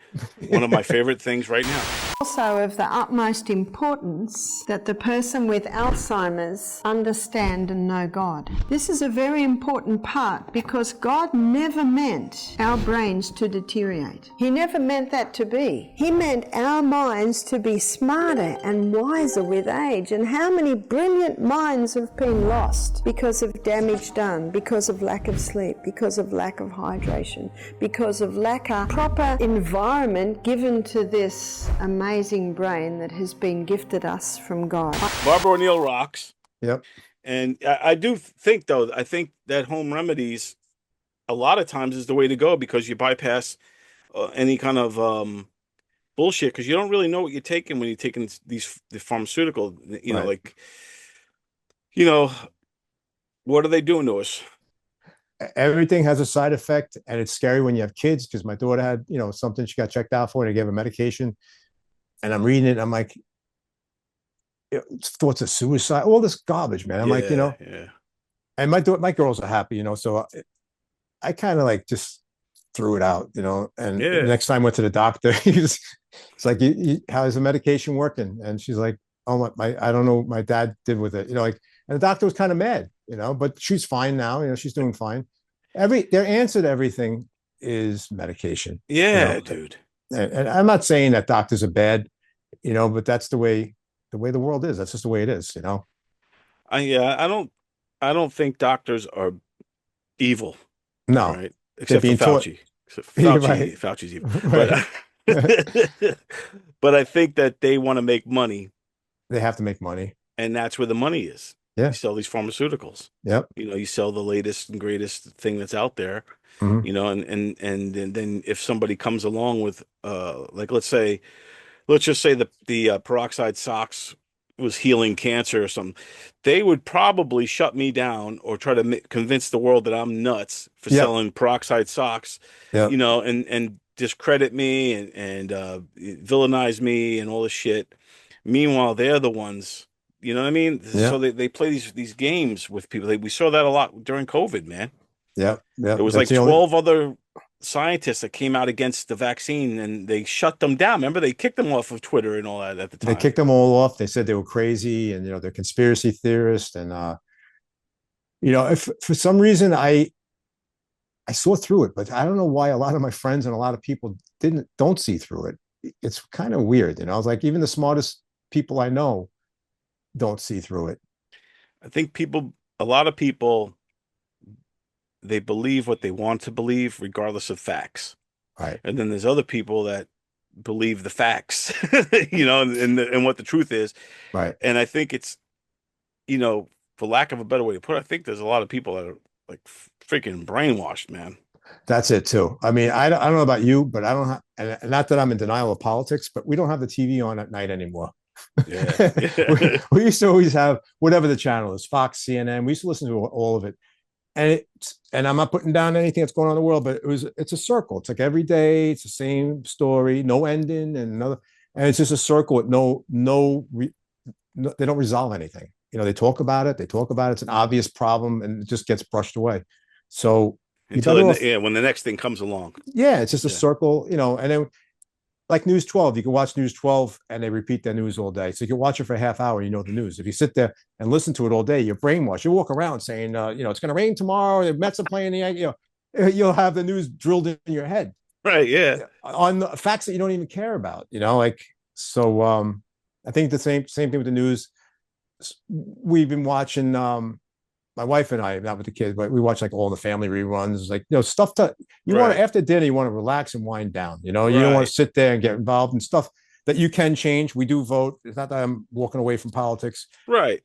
one of my favorite things right now. Also of the utmost importance that the person with Alzheimer's understand and know God. This is a very important part because God never meant our brains to deteriorate. He never meant that to be. He meant our minds to be smarter and wiser with age. And how many brilliant minds have been lost because of damage done, because of lack of sleep, because of lack of hydration, because of lack of proper environment given to this amazing brain that has been gifted us from God. Barbara O'Neill rocks. Yep. And I do think, though, I think that home remedies a lot of times is the way to go because you bypass any kind of bullshit because you don't really know what you're taking when you're taking the pharmaceutical, Right. What are they doing to us? Everything has a side effect, and it's scary when you have kids. Because my daughter had, something she got checked out for, and they gave her medication. And I'm reading it, and I'm like, thoughts of suicide, all this garbage, man. I'm like, Yeah. and my girls are happy, so I kind of like just threw it out, and Yeah. the next time I went to the doctor, it's like, how's the medication working? And she's like, oh, I don't know what my dad did with it, and the doctor was kind of mad, but she's fine now, she's doing fine. Their answer to everything is medication. Yeah, dude. And I'm not saying that doctors are bad, but that's the way the world is. That's just the way it is, I don't think doctors are evil. No, right? Except for being taught- Fauci. Fauci, Right. Fauci's evil. Right. But I think that they want to make money, They have to make money. and that's where the money is. Yeah. You sell these pharmaceuticals. Yep. You sell the latest and greatest thing that's out there. Mhm. And then if somebody comes along with like let's just say the peroxide socks was healing cancer or something, they would probably shut me down or try to convince the world that I'm nuts for Yep. selling peroxide socks, Yep. and discredit me and villainize me and all this shit. Meanwhile, they're the ones, you know what I mean? Yeah. So they play these games with people. We saw that a lot during COVID, man. Yep. There was like 12 other scientists that came out against the vaccine and they shut them down. Remember, they kicked them off of Twitter and all that at the time. They kicked them all off. They said they were crazy and they're conspiracy theorists. And if for some reason I saw through it, but I don't know why a lot of my friends and a lot of people don't see through it. It's kind of weird, I was like, even the smartest people I know don't see through it. I think a lot of people, they believe what they want to believe regardless of facts. Right. And then there's other people that believe the facts, and what the truth is. Right. And I think it's, for lack of a better way to put it, I think there's a lot of people that are like freaking brainwashed, man. That's it too. I mean, I don't know about you, but I don't have, and not that I'm in denial of politics, but we don't have the TV on at night anymore. Yeah. we used to always have whatever the channel is, Fox, CNN. We used to listen to all of it. And I'm not putting down anything that's going on in the world, but it's a circle. It's like every day, it's the same story, no ending and it's just a circle with they don't resolve anything. They talk about it. It's an obvious problem and it just gets brushed away. So when the next thing comes along. Yeah, it's just a circle, and then like News 12, you can watch News 12 and they repeat their news all day. So you can watch it for a half hour, you know the news. If you sit there and listen to it all day, you're brainwashed. You walk around saying, it's going to rain tomorrow. The Mets are playing you'll have the news drilled in your head. Right. Yeah. On the facts that you don't even care about, so I think the same thing with the news. We've been watching my wife and I, not with the kids, but we watch like all the family reruns, like stuff that you want to after dinner, you want to relax and wind down. You don't want to sit there and get involved in stuff that you can change. We do vote. It's not that I'm walking away from politics, Right.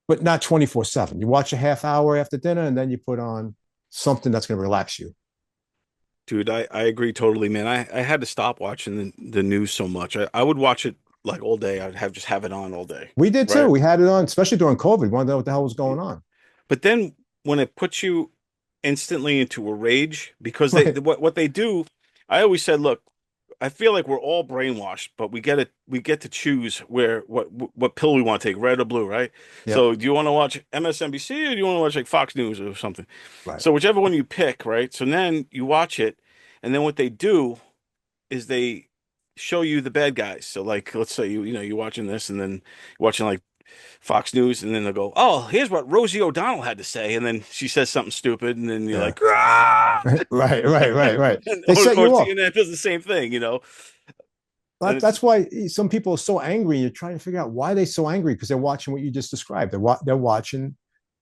but not 24/7. You watch a half hour after dinner and then you put on something that's going to relax you. Dude, I agree totally, man. I had to stop watching the news so much. I would watch it like all day. I'd just have it on all day. We did too. Right? We had it on, especially during COVID. We wanted to know what the hell was going on. But then when it puts you instantly into a rage, because Right. what they do, I always said, look, I feel like we're all brainwashed, but we get to choose what pill we want to take, red or blue, right? Yep. So do you want to watch MSNBC or do you want to watch like Fox News or something? Right. So whichever one you pick, right? So then you watch it, and then what they do is they show you the bad guys. So like, let's say you're watching this, and then you're watching like Fox News, and then they'll go, "Oh, here's what Rosie O'Donnell had to say," and then she says something stupid, and then you're like, "Ah!" Right. And, They set you or up. CNN does the same thing. That's why some people are so angry. You're trying to figure out why they're so angry, because they're watching what you just described. They're watching.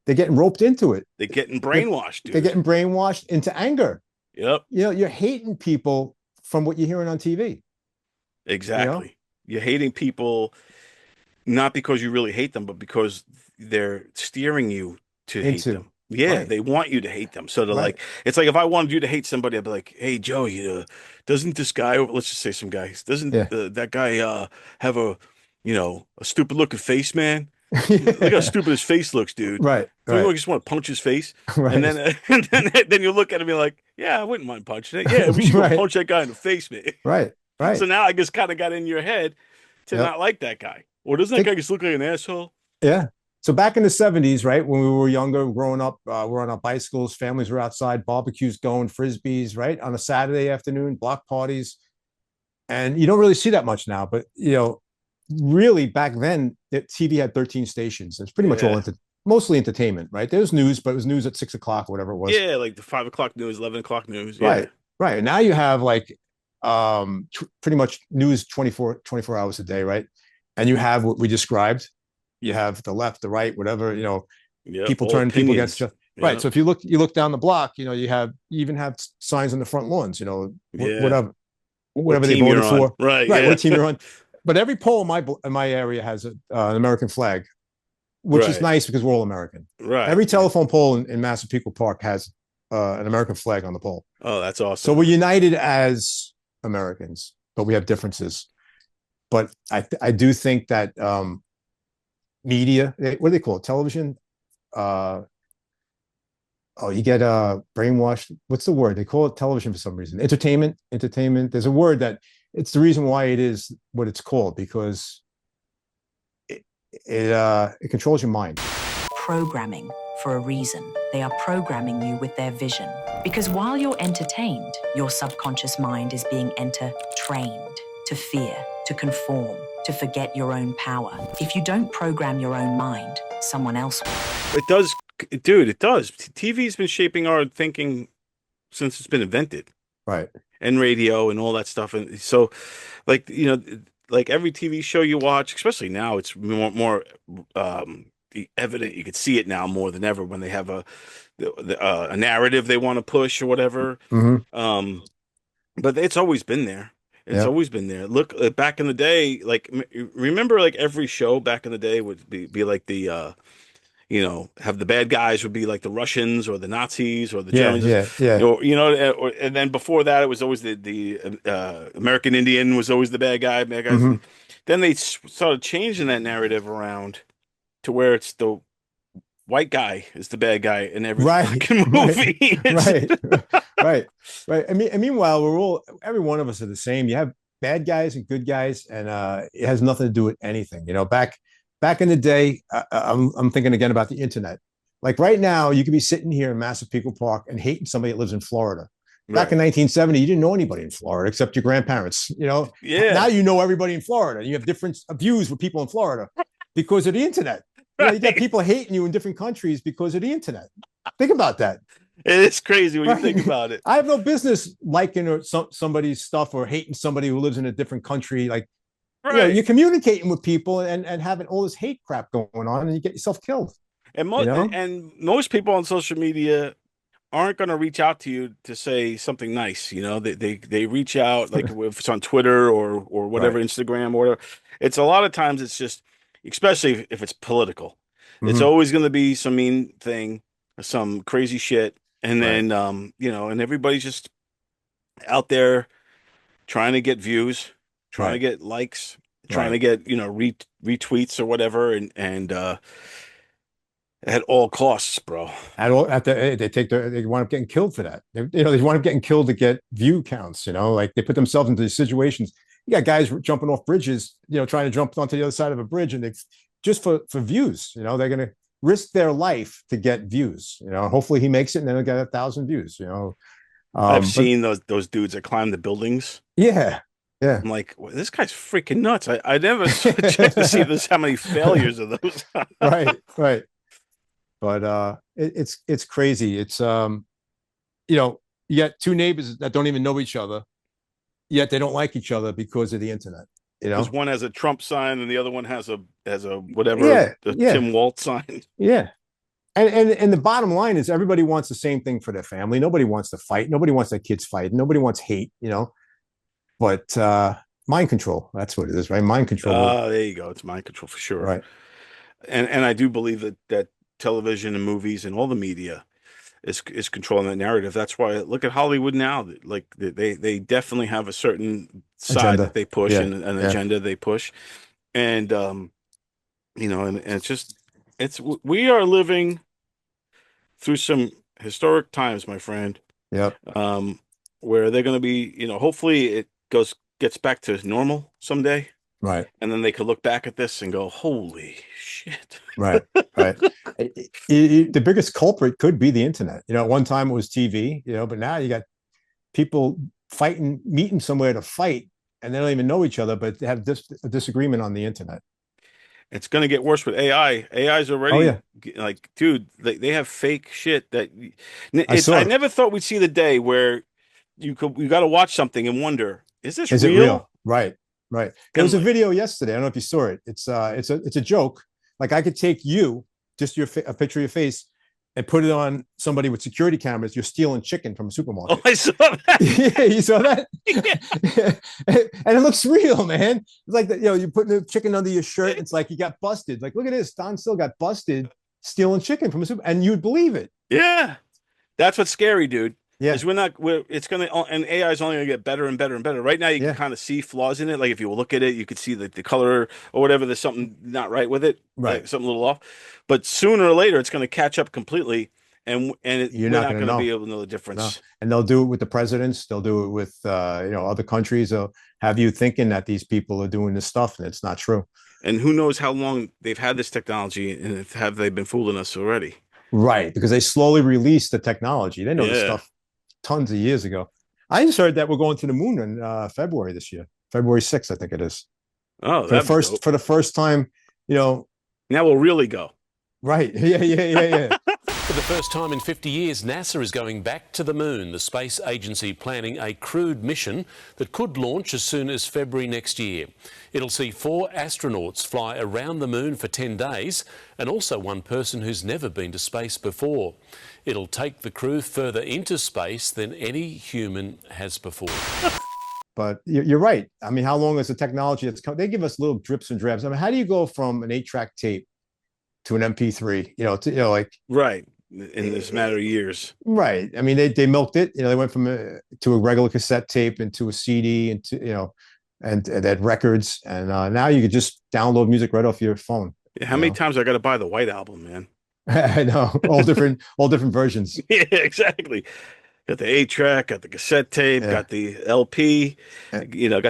They're getting roped into it. They're getting brainwashed, dude. They're getting brainwashed into anger. Yep, You're hating people from what you're hearing on TV. exactly. You're hating people not because you really hate them, but because they're steering you to hate them. Yeah, Right. they want you to hate them. So they're Right. like, it's like if I wanted you to hate somebody, I'd be like, "Hey, Joey, doesn't this guy, let's just say some guy, doesn't Yeah. that guy have a stupid looking face, man? Look how stupid his face looks, dude. Right. Don't you Right. just want to punch his face?" Right. And then you look at him and be like, "Yeah, I wouldn't mind punching it. Yeah, we should Right. go punch that guy in the face, man." Right. Right. So now I just kind of got in your head to Yep. not like that guy. Or doesn't that guy just look like an asshole? Yeah. So back in the 70s, right, when we were younger, growing up, we're on our bicycles, families were outside, barbecues going, frisbees, right, on a Saturday afternoon, block parties. And you don't really see that much now, but really back then, the TV had 13 stations. It's pretty much all mostly entertainment, right? There was news, but it was news at 6 o'clock or whatever it was. Yeah, like the 5 o'clock news, 11 o'clock news. Yeah. Right. Right. And now you have like pretty much news 24 hours a day, right? And you have what we described. You have the left, the right, whatever, people turn people against each other. Right. Yeah. So if you look down the block, you even have signs on the front lawns, whatever they team voted you're on. for. Right. Right. Yeah. What team you're on. But every pole in my area has an American flag, which is Right. nice because we're all American. Right. Every telephone pole in Massapequa Park has an American flag on the pole. Oh, that's awesome. So we're united as Americans, but we have differences. But I do think that media, what do they call it? Television? You get brainwashed. What's the word? They call it television for some reason. Entertainment. There's a word that it's the reason why it is what it's called, because it controls your mind. Programming for a reason. They are programming you with their vision. Because while you're entertained, your subconscious mind is being trained to fear, to conform, to forget your own power. If you don't program your own mind, someone else will. It does, dude. It does. TV's been shaping our thinking since it's been invented. Right. And radio and all that stuff. And so, like, like every TV show you watch, especially now, it's more evident. You could see it now more than ever when they have a narrative they want to push or whatever. Mm-hmm. But it's always been there. It's Yep. always been there. Look, back in the day, like remember, like every show back in the day would be like the have the bad guys would be like the Russians or the Nazis or the Germans. Yeah. Or, and then before that, it was always the American Indian was always the bad guy. Bad guys. Mhm. Then they started changing that narrative around to where it's the white guy is the bad guy in every fucking movie. Right. And meanwhile, every one of us are the same. You have bad guys and good guys, and it has nothing to do with anything. Back in the day, I'm thinking again about the internet. Like right now, you could be sitting here in Massapequa Park and hating somebody that lives in Florida, Back in Right. 1970, you didn't know anybody in Florida except your grandparents. Now Yeah. you know everybody in Florida. You have different views with people in Florida because of the internet. You got Right. people hating you in different countries because of the internet. Think about that. It is crazy when you think Right? about it. I have no business liking somebody's stuff or hating somebody who lives in a different country. Like, Right. you're communicating with people and having all this hate crap going on, and you get yourself killed. And You most know, and most people on social media aren't going to reach out to you to say something nice. They reach out like if it's on Twitter or whatever, right? Instagram or whatever. It's a lot of times it's just, especially if it's political, it's Mm-hmm. always going to be some mean thing, some crazy shit, and Right, then and everybody's just out there trying to get views, trying to right, get likes, trying right. to get retweets or whatever, and at all costs, bro. They wind up getting killed for that. They wind up getting killed to get view counts. Like they put themselves into these situations. You got guys jumping off bridges, trying to jump onto the other side of a bridge, and they just for views. They're going to risk their life to get views. Hopefully he makes it, and then they'll get 1,000 views. I've But seen those dudes that climb the buildings. yeah, yeah, I'm like, well, this guy's freaking nuts. I never saw a chance to see this. How many failures of those? right, right. But it's crazy. It's you got two neighbors that don't even know each other, yet they don't like each other because of the internet. Because one has a Trump sign and the other one has a whatever Yeah, the yeah, Tim Waltz sign. yeah. And the bottom line is everybody wants the same thing for their family. Nobody wants to fight. Nobody wants their kids fighting. Nobody wants hate. But mind control. That's what it is, right? Mind control. There you go. It's mind control for sure. Right. And I do believe that television and movies and all the media is controlling that narrative. That's why look at Hollywood now. Like they definitely have a certain side that Agenda. they push Yeah. and an Yeah. agenda they push. And and it's just we are living through some historic times, my friend. Yep. Where they're going to be, hopefully it gets back to normal someday, Right. and then they could look back at this and go, "Holy shit!" Right. Right. The biggest culprit could be the internet. At one time it was TV. But now you got people fighting, meeting somewhere to fight, and they don't even know each other, but they have a disagreement on the internet. It's going to get worse with AI. AI is Oh already yeah, like, dude, they have fake shit that I saw I it. never thought we'd see the day where you got to watch something and wonder, is this Is it real? real? Right. Right. There was a And video yesterday. I don't know if you saw it. It's a joke. Like I could take you, just a picture of your face, and put it on somebody with security cameras. You're stealing chicken from a oh, supermarket. I saw that. Yeah, you saw that? Yeah. And it looks real, man. It's like that, you're putting the chicken under your shirt. It's like you got busted. Like, look at this. Don still got busted stealing chicken from a super, and you'd believe it. Yeah. That's what's scary, dude. Yeah. Is it's gonna, and AI is only gonna get better and better and better. Right now, you can Yeah. kind of see flaws in it. Like if you look at it, you could see the color or whatever. There's something not right with it, Right. like something a little off. But sooner or later, it's gonna catch up completely, and You're we're not not gonna gonna know. be able to know the No. difference. And they'll do it with the presidents. They'll do it with other countries. They'll have you thinking that these people are doing this stuff, and it's not true. And who knows how long they've had this technology, and have they been fooling us already? Right. Because they slowly release the technology. They know this Yeah. stuff tons of years ago. I just heard that we're going to the moon in February this year, February 6th, I think it is. Oh, For the that'd be first dope. for the first time, Now we'll really go. right. Yeah. For the first time in 50 years, NASA is going back to the moon, the space agency planning a crewed mission that could launch as soon as February next year. It'll see 4 astronauts fly around the moon for 10 days and also one person who's never been to space before. It'll take the crew further into space than any human has before. But you're right. I mean, how long is the technology that's come? They give us little drips and drabs. I mean, how do you go from an 8-track tape to an MP3? Like Right. In this matter of years. right. I mean, they milked it. They went from to a regular cassette tape into a CD and they had records. And now you could just download music right off your phone. How many times I got to buy the White Album, man? I know all different versions. Yeah, exactly. Got the 8-track, got the cassette tape, Yeah. got the LP, got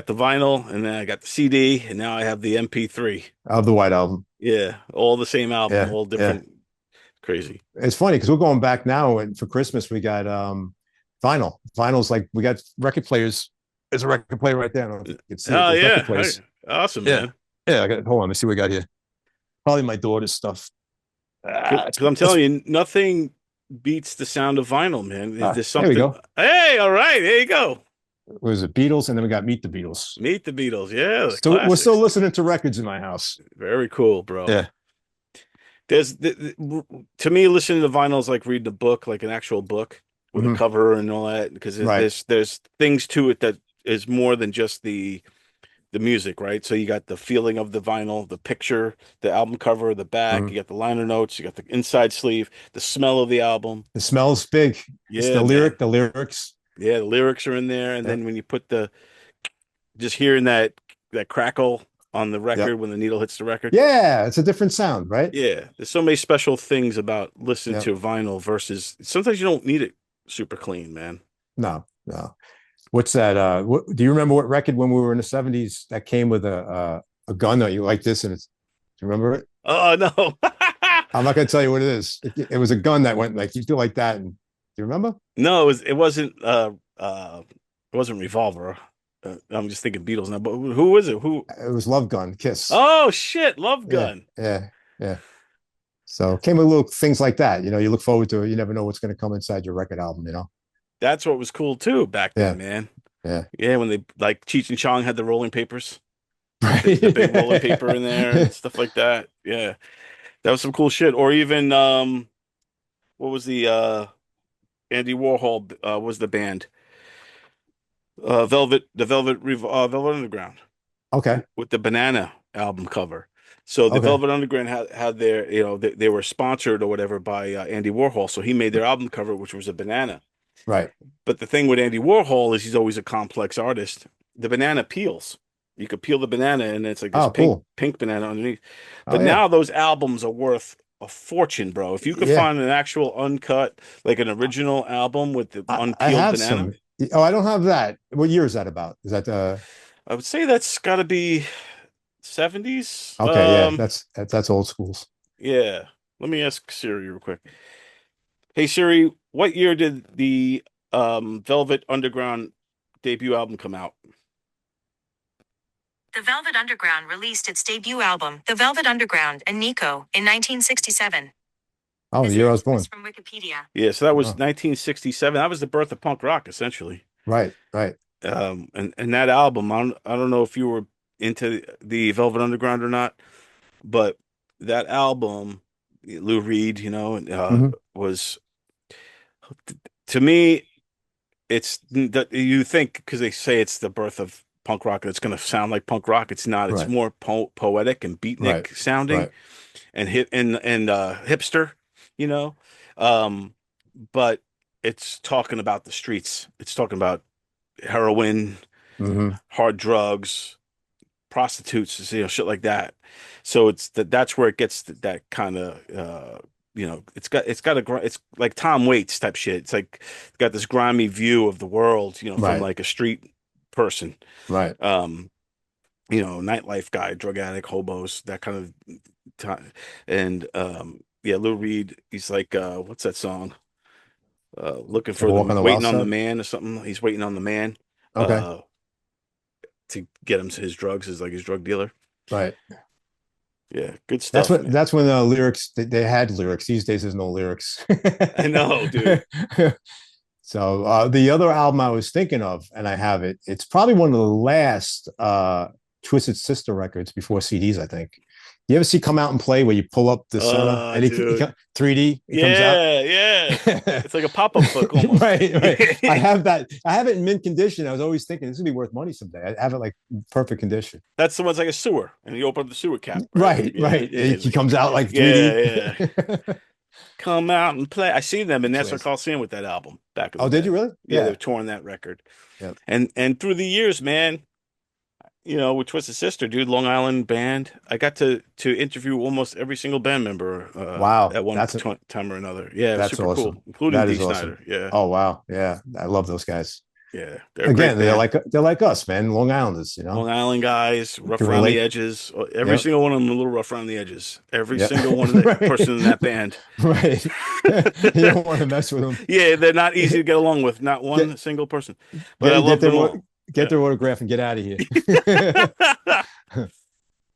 the vinyl, and then I got the CD, and now I have the MP3. Of the White Album. Yeah, all the same album, Yeah, all different. Crazy. It's funny because we're going back now, and for Christmas we got Vinyl's like we got record players. There's a record player right there. I don't know if you can see it. Oh There's yeah, record players. awesome, Yeah. man. Yeah, hold on. Let's see what we got here. Probably my daughter's stuff. Because I'm telling you, nothing beats the sound of vinyl, man. There's There something. we go. Hey, all right, there you go. What was it? Beatles, and then we got Meet the Beatles. Meet the Beatles, yeah. The So we're classics. still listening to records in my house. Very cool, bro. Yeah. There's to me, listening to vinyl is like reading a book, like an actual book with a cover and all that, because there's things to it that is more than just the music, right? So you got the feeling of the vinyl, the picture, the album cover, the back, you got the liner notes, you got the inside sleeve, the smell of the album. The smell's big. Yeah, it's the lyrics. Yeah, the lyrics are in there, and then when you put just hearing that crackle on the record when the needle hits the record. Yeah, it's a different sound, right? Yeah, there's so many special things about listening to vinyl versus sometimes you don't need it super clean, man. No. What's that? Do you remember what record when we were in the 70s that came with a gun that you like this? And do you remember it? Oh no. I'm not gonna tell you what it is. It was a gun that went like you do like that. And do you remember? No, it wasn't Revolver. I'm just thinking Beatles now, but who was it? It was Love Gun, Kiss. Oh shit, Love Gun. Yeah. So it came with little things like that. You know, you look forward to it. You never know what's going to come inside your record album, you know? That's what was cool too back then, man. Yeah, when they like Cheech and Chong had the rolling papers. Right. The big rolling paper in there and stuff like that. Yeah. That was some cool shit. Or even what was the Andy Warhol was the band? Velvet Underground. Okay. With the Banana album cover. So the Velvet Underground had their, you know, they were sponsored or whatever by Andy Warhol. So he made their album cover, which was a banana. Right. But the thing with Andy Warhol is he's always a complex artist. The banana peels. You could peel the banana and it's like this pink banana underneath. But now those albums are worth a fortune, bro. If you could find an actual uncut, like an original album with the unpeeled banana. Some. Oh, I don't have that. What year is that about? Is that I would say that's got to be 70s. Okay, that's old schools. Yeah. Let me ask Siri real quick. Hey Siri, what year did the Velvet Underground debut album come out? The Velvet Underground released its debut album, The Velvet Underground and Nico, in 1967. Oh, the year I was born. From Wikipedia. Yeah, so that was 1967. That was the birth of punk rock, essentially. Right. And that album, I don't know if you were into the Velvet Underground or not, but that album, Lou Reed, you know, was, to me, it's that you think because they say it's the birth of punk rock and it's going to sound like punk rock. It's not. It's more poetic and beatnik sounding, and hipster, you know. But it's talking about the streets. It's talking about heroin, hard drugs, prostitutes, you know, shit like that. So that's where it gets that kind of you know, it's like Tom Waits type shit. It's like it's got this grimy view of the world, you know, from like a street person. Right. You know, nightlife guy, drug addict, hobos, that kind of time. And Lou Reed, he's like what's that song? Looking for waiting on the man or something. He's waiting on the man. Okay. To get him to his drugs, is like his drug dealer. Right. Yeah, good stuff. That's when the lyrics they had lyrics. These days there's no lyrics. I know, dude. So the other album I was thinking of, and I have it, it's probably one of the last Twisted Sister records before CDs, I think. You ever see Come Out and Play where you pull up the center and he 3D? Comes out? Yeah. It's like a pop-up book almost. right. I have that. I have it in mint condition. I was always thinking this would be worth money someday. I have it like perfect condition. That's the one's like a sewer, and you open up the sewer cap. Right. He comes out like 3D. Yeah. Come Out and Play. I seen them in Nassau Coliseum with that album back in the day. Did you really? Yeah, they were touring that record. Yeah. And through the years, man, you know, with Twisted Sister, dude, Long Island band, I got to interview almost every single band member. Wow, at one time or another. Yeah, that's super awesome. cool, including that Dee is Snider. awesome. Yeah. Oh wow, yeah, I love those guys. Yeah, they're a great Again, band. they're like us, man. Long Islanders, Long Island guys, You rough can around the relate. edges. Every Yep. single one of them a little rough around the edges. Every Yeah. single one of the Right. person in that band. Right. You don't want to mess with them. Yeah, they're not easy to get along with. Not Get one single person. But I get love them all. get their autograph and get out of here.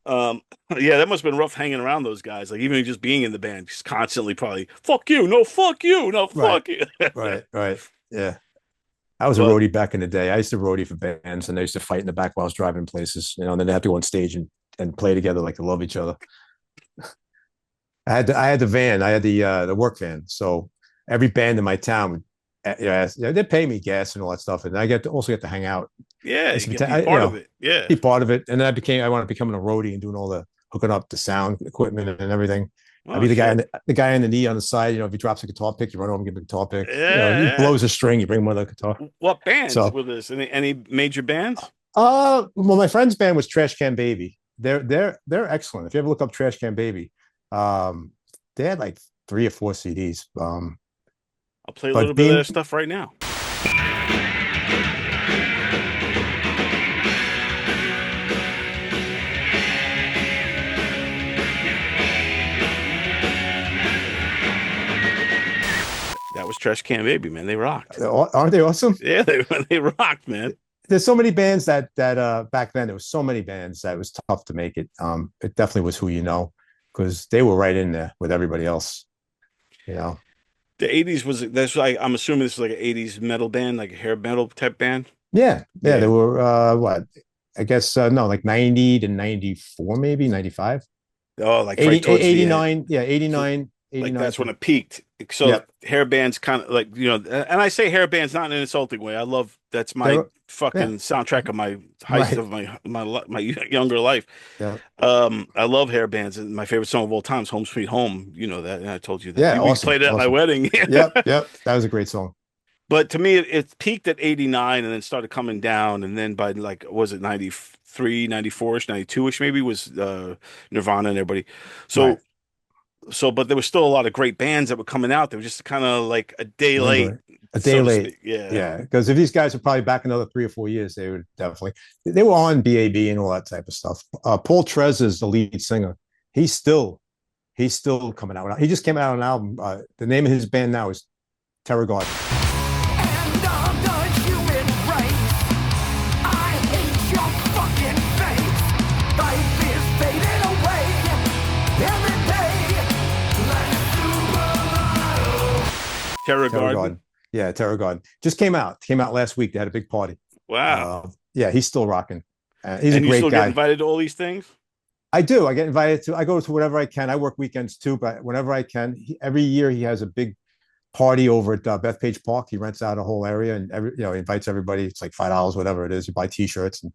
Um, yeah, that must have been rough hanging around those guys. Like even just being in the band, just constantly probably fuck you, no fuck you, no Right. fuck you. Right. Yeah. I was a But roadie back in the day. I used to roadie for bands, and they used to fight in the back while I was driving places, and then they have to go on stage and play together like they love each other. I had the van, I had the work van. So every band in my town would, they pay me gas and all that stuff, and I also get to hang out. yeah, I you used to get to be, be part of it. Yeah. be part of it, and then I wanted becoming a roadie and doing all the hooking up the sound equipment and everything. I'd Oh be the guy shit. the guy on the knee on the side. If he drops a guitar pick, you run over and give him a guitar pick. Yeah, He yeah. blows a string, you bring him another guitar. What bands So, were this? Any major bands? well, my friend's band was Trash Can Baby. They're excellent. If you ever look up Trash Can Baby, they had like 3 or 4 CDs. I'll play a but little bit of being their stuff right now. That was Trash Can Baby, man. They rocked. Aren't they awesome? Yeah, they rocked, man. There's so many bands that back then there was so many bands that it was tough to make it. It definitely was Who You Know, because they were right in there with everybody else. You know, The 80s was that's like I'm assuming this was like an 80s metal band, like a hair metal type band. yeah. Yeah. They were what I guess no, like 90 to 94, maybe 95. Oh, like 80, right towards the end. 89, yeah, 89, Like 89. that's when it peaked. So Yep. hair bands kind of like, and I say hair bands not in an insulting way. I love that's my They're- fucking yeah. soundtrack of my height Right. of my younger life. Yeah. I love hair bands, and my favorite song of all time is Home Sweet Home. You know that, and I told you that. Yeah, We awesome. played it at my Awesome. wedding. Yep. That was a great song. But to me, it peaked at 89 and then started coming down. And then by like, was it 93, 94-ish, 92-ish maybe was Nirvana and everybody. So, Right. but there was still a lot of great bands that were coming out. They were just kind of like a day late. A day so to late. speak. Yeah. Yeah. Because if these guys were probably back another 3 or 4 years, they would definitely, they were on BAB and all that type of stuff. Paul Trez is the lead singer. He's still coming out. He just came out on an album. The name of his band now is Terror God. Terror Terror Garden. God. Yeah, Terror God. Just came out. Came out last week. They had a big party. Wow. Yeah, he's still rocking. He's And a you great still get guy. invited to all these things? I do. I get invited to. I go to whatever I can. I work weekends too, but whenever I can, every year he has a big party over at Bethpage Park. He rents out a whole area, and he invites everybody. It's like $5, whatever it is. You buy T-shirts, and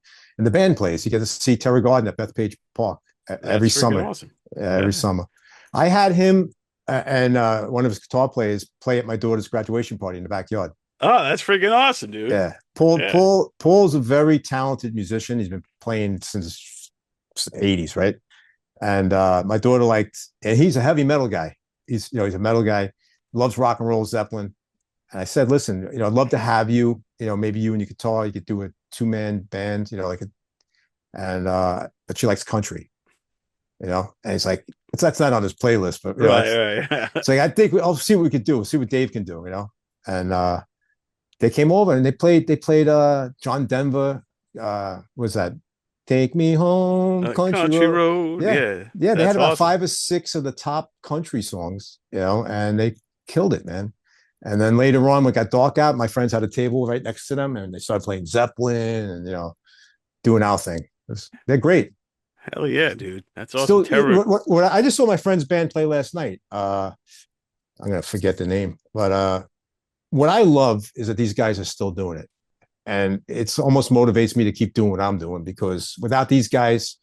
the band plays. You get to see Terror Garden at Bethpage Park every That's freaking summer. awesome. Every summer. I had him and one of his guitar players play at my daughter's graduation party in the backyard. Oh, that's freaking awesome, dude. Yeah, Yeah. Paul's a very talented musician. He's been playing since the 80s, right? And my daughter and he's a heavy metal guy. He's a metal guy, loves rock and roll, Zeppelin. And I said, listen, I'd love to have you, maybe you and your guitar, you could do a 2-man band, but she likes country, and he's like, that's not on his playlist, but Right. it's like, I think I'll see what we could do. See what Dave can do, and they came over and they played John Denver. Was that Take Me Home, Country Road. Yeah. They had That's about awesome. 5 or 6 of the top country songs, and they killed it, man. And then later on, when it got dark out, my friends had a table right next to them, and they started playing Zeppelin and doing our thing. They're great. Hell yeah, dude. That's awesome. Still, what I just saw my friend's band play last night. I'm gonna forget the name, but what I love is that these guys are still doing it. And it's almost motivates me to keep doing what I'm doing, because without these guys,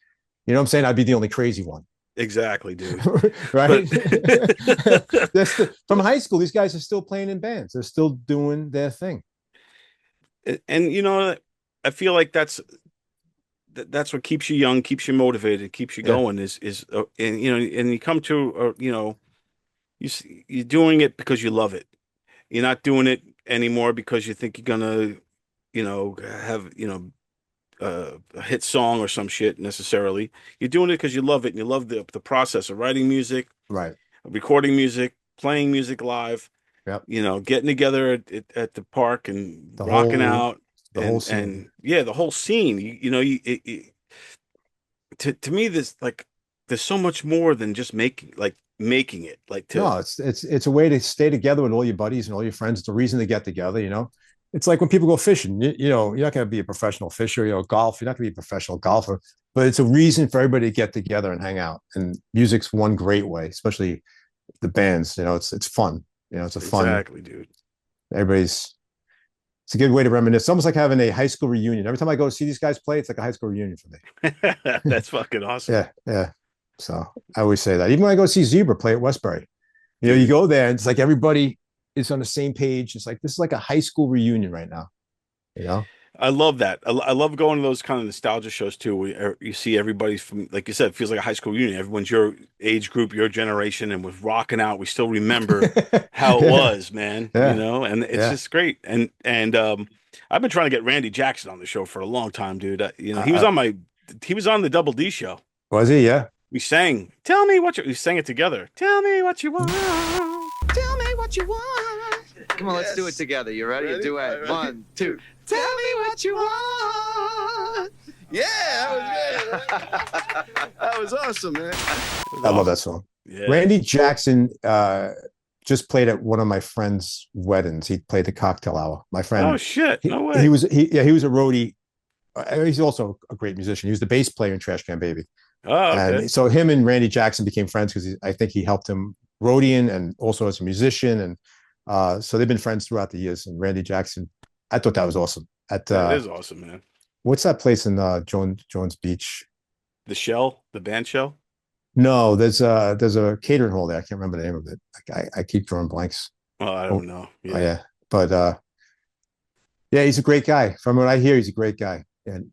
what I'm saying, I'd be the only crazy one. Exactly, dude. Right? From high school, these guys are still playing in bands. They're still doing their thing. And I feel like that's what keeps you young, keeps you motivated, keeps you going and you come to you're doing it because you love it. You're not doing it anymore because you think you're gonna have, a hit song or some shit necessarily. You're doing it because you love it and you love the process of writing music, Right. recording music, playing music live, Yep. getting together at the park and The rocking whole out the whole and scene. yeah, the whole scene. To me, there's so much more than just making it. Like to No, it's a way to stay together with all your buddies and all your friends. It's a reason to get together, It's like when people go fishing, you're not going to be a professional fisher, golf, you're not going to be a professional golfer, but it's a reason for everybody to get together and hang out. And music's one great way, especially the bands, it's fun. It's a fun, exactly, dude. it's a good way to reminisce. It's almost like having a high school reunion. Every time I go see these guys play, it's like a high school reunion for me. That's fucking awesome. Yeah, yeah. So I always say that. Even when I go see Zebra play at Westbury, you go there and it's like everybody is on the same page. It's like this is like a high school reunion right now. I love that. I love going to those kind of nostalgia shows too, where you see everybody from, like you said, it feels like a high school reunion. Everyone's your age group, your generation, and was rocking out. We still remember how it was, man. Yeah. And it's just great. And I've been trying to get Randy Jackson on the show for a long time, dude. He was on the Double D show. Was he? Yeah. We sang. We sang it together. Tell me what you want. Tell me what you want. Come on, let's do it together. You ready? A duet. 1, 2. Tell me what you want. Yeah, that was good. That was awesome, man. I love that song. Yeah. Randy Jackson just played at one of my friend's weddings. He played the cocktail hour. My friend. Oh shit! No way. He was a roadie. He's also a great musician. He was the bass player in Trash Can Baby. Oh, okay. And so him and Randy Jackson became friends because I think he helped him roadieing and also as a musician. And so they've been friends throughout the years. And Randy Jackson, I thought that was awesome. That is awesome, man. What's that place in Jones Beach? The band shell? No, there's a catering hall there. I can't remember the name of it. I keep drawing blanks. Oh, I don't know. Yeah. Oh, yeah. But yeah, he's a great guy. From what I hear, he's a great guy. And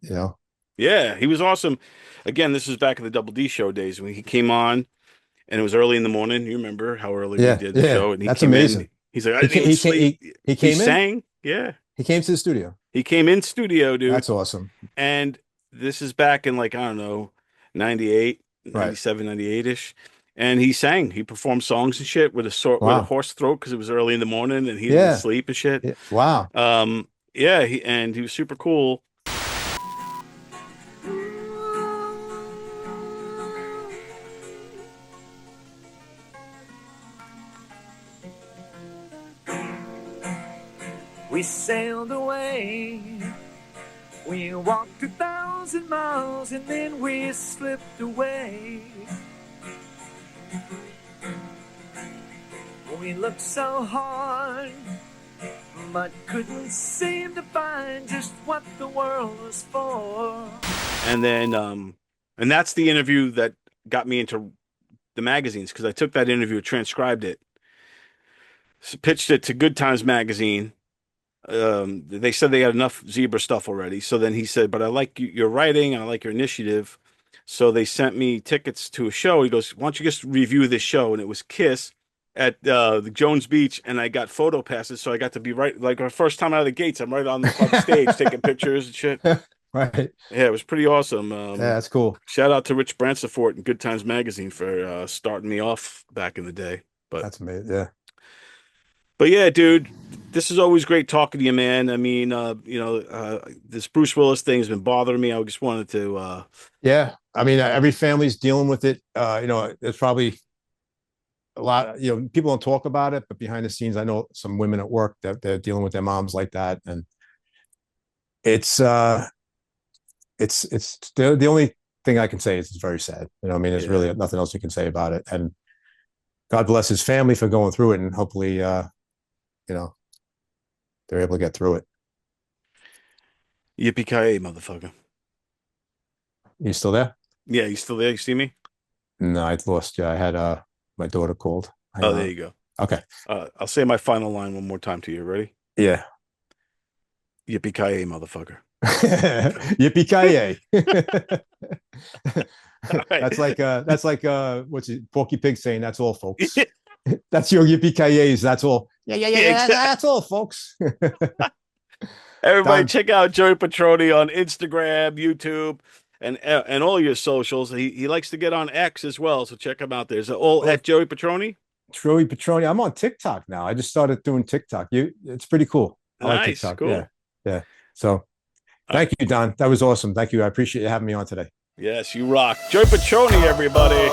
Yeah, he was awesome. Again, this was back in the Double D show days when he came on, and it was early in the morning. You remember how early we did the show? And he that's came amazing. in. He's like, I didn't even sleep. He came in. Sang. Yeah. He came to the studio. He came in studio, dude. That's awesome. And this is back in, like, I don't know, 98, Right. 97, 98-ish. And he sang. He performed songs and shit with a with a hoarse throat because it was early in the morning and he didn't sleep and shit. Yeah. Wow. Yeah, he was super cool. We sailed away. We walked 1,000 miles and then we slipped away. We looked so hard, but couldn't seem to find just what the world was for. And then, and that's the interview that got me into the magazines because I took that interview, transcribed it, pitched it to Good Times magazine. They said they had enough Zebra stuff already. So then he said, but I like your writing and I like your initiative. So they sent me tickets to a show. He goes, why don't you just review this show? And it was Kiss at the Jones Beach. And I got photo passes. So I got to be right, like my first time out of the gates. I'm right on the stage taking pictures and shit. Right. Yeah, it was pretty awesome. Yeah, that's cool. Shout out to Rich Bransford and Good Times Magazine for starting me off back in the day. But that's amazing. Yeah. But yeah, dude, this is always great talking to you, man. I mean, this Brice Willis thing has been bothering me. I just wanted to. Yeah, I mean, every family's dealing with it. There's probably a lot. People don't talk about it, but behind the scenes, I know some women at work that they're dealing with their moms like that, and it's the only thing I can say is it's very sad. I mean, there's really nothing else you can say about it. And God bless his family for going through it, and hopefully. They're able to get through it. Yippee-ki-yay, motherfucker. You still there? Yeah, you still there? You see me? No, I lost you. I had my daughter called. There you go. Okay. I'll say my final line one more time to you. Ready? Yeah. Yippee-ki-yay, motherfucker. Yippee-ki-yay. Right. That's like what's it, Porky Pig saying, that's all, folks. That's your yippee-ki-yays. That's all. Yeah. Exactly. That's all, folks. Everybody, Don, check out Joey Petroni on Instagram, YouTube, and all your socials. He likes to get on X as well, so check him out there. Is it all well, at Joey Petroni? Joey Petroni. I'm on TikTok now. I just started doing TikTok. It's pretty cool. I like Nice, TikTok. cool. Yeah, yeah. So, thank you, Don. That was awesome. Thank you. I appreciate you having me on today. Yes, you rock. Joey Petroni, everybody.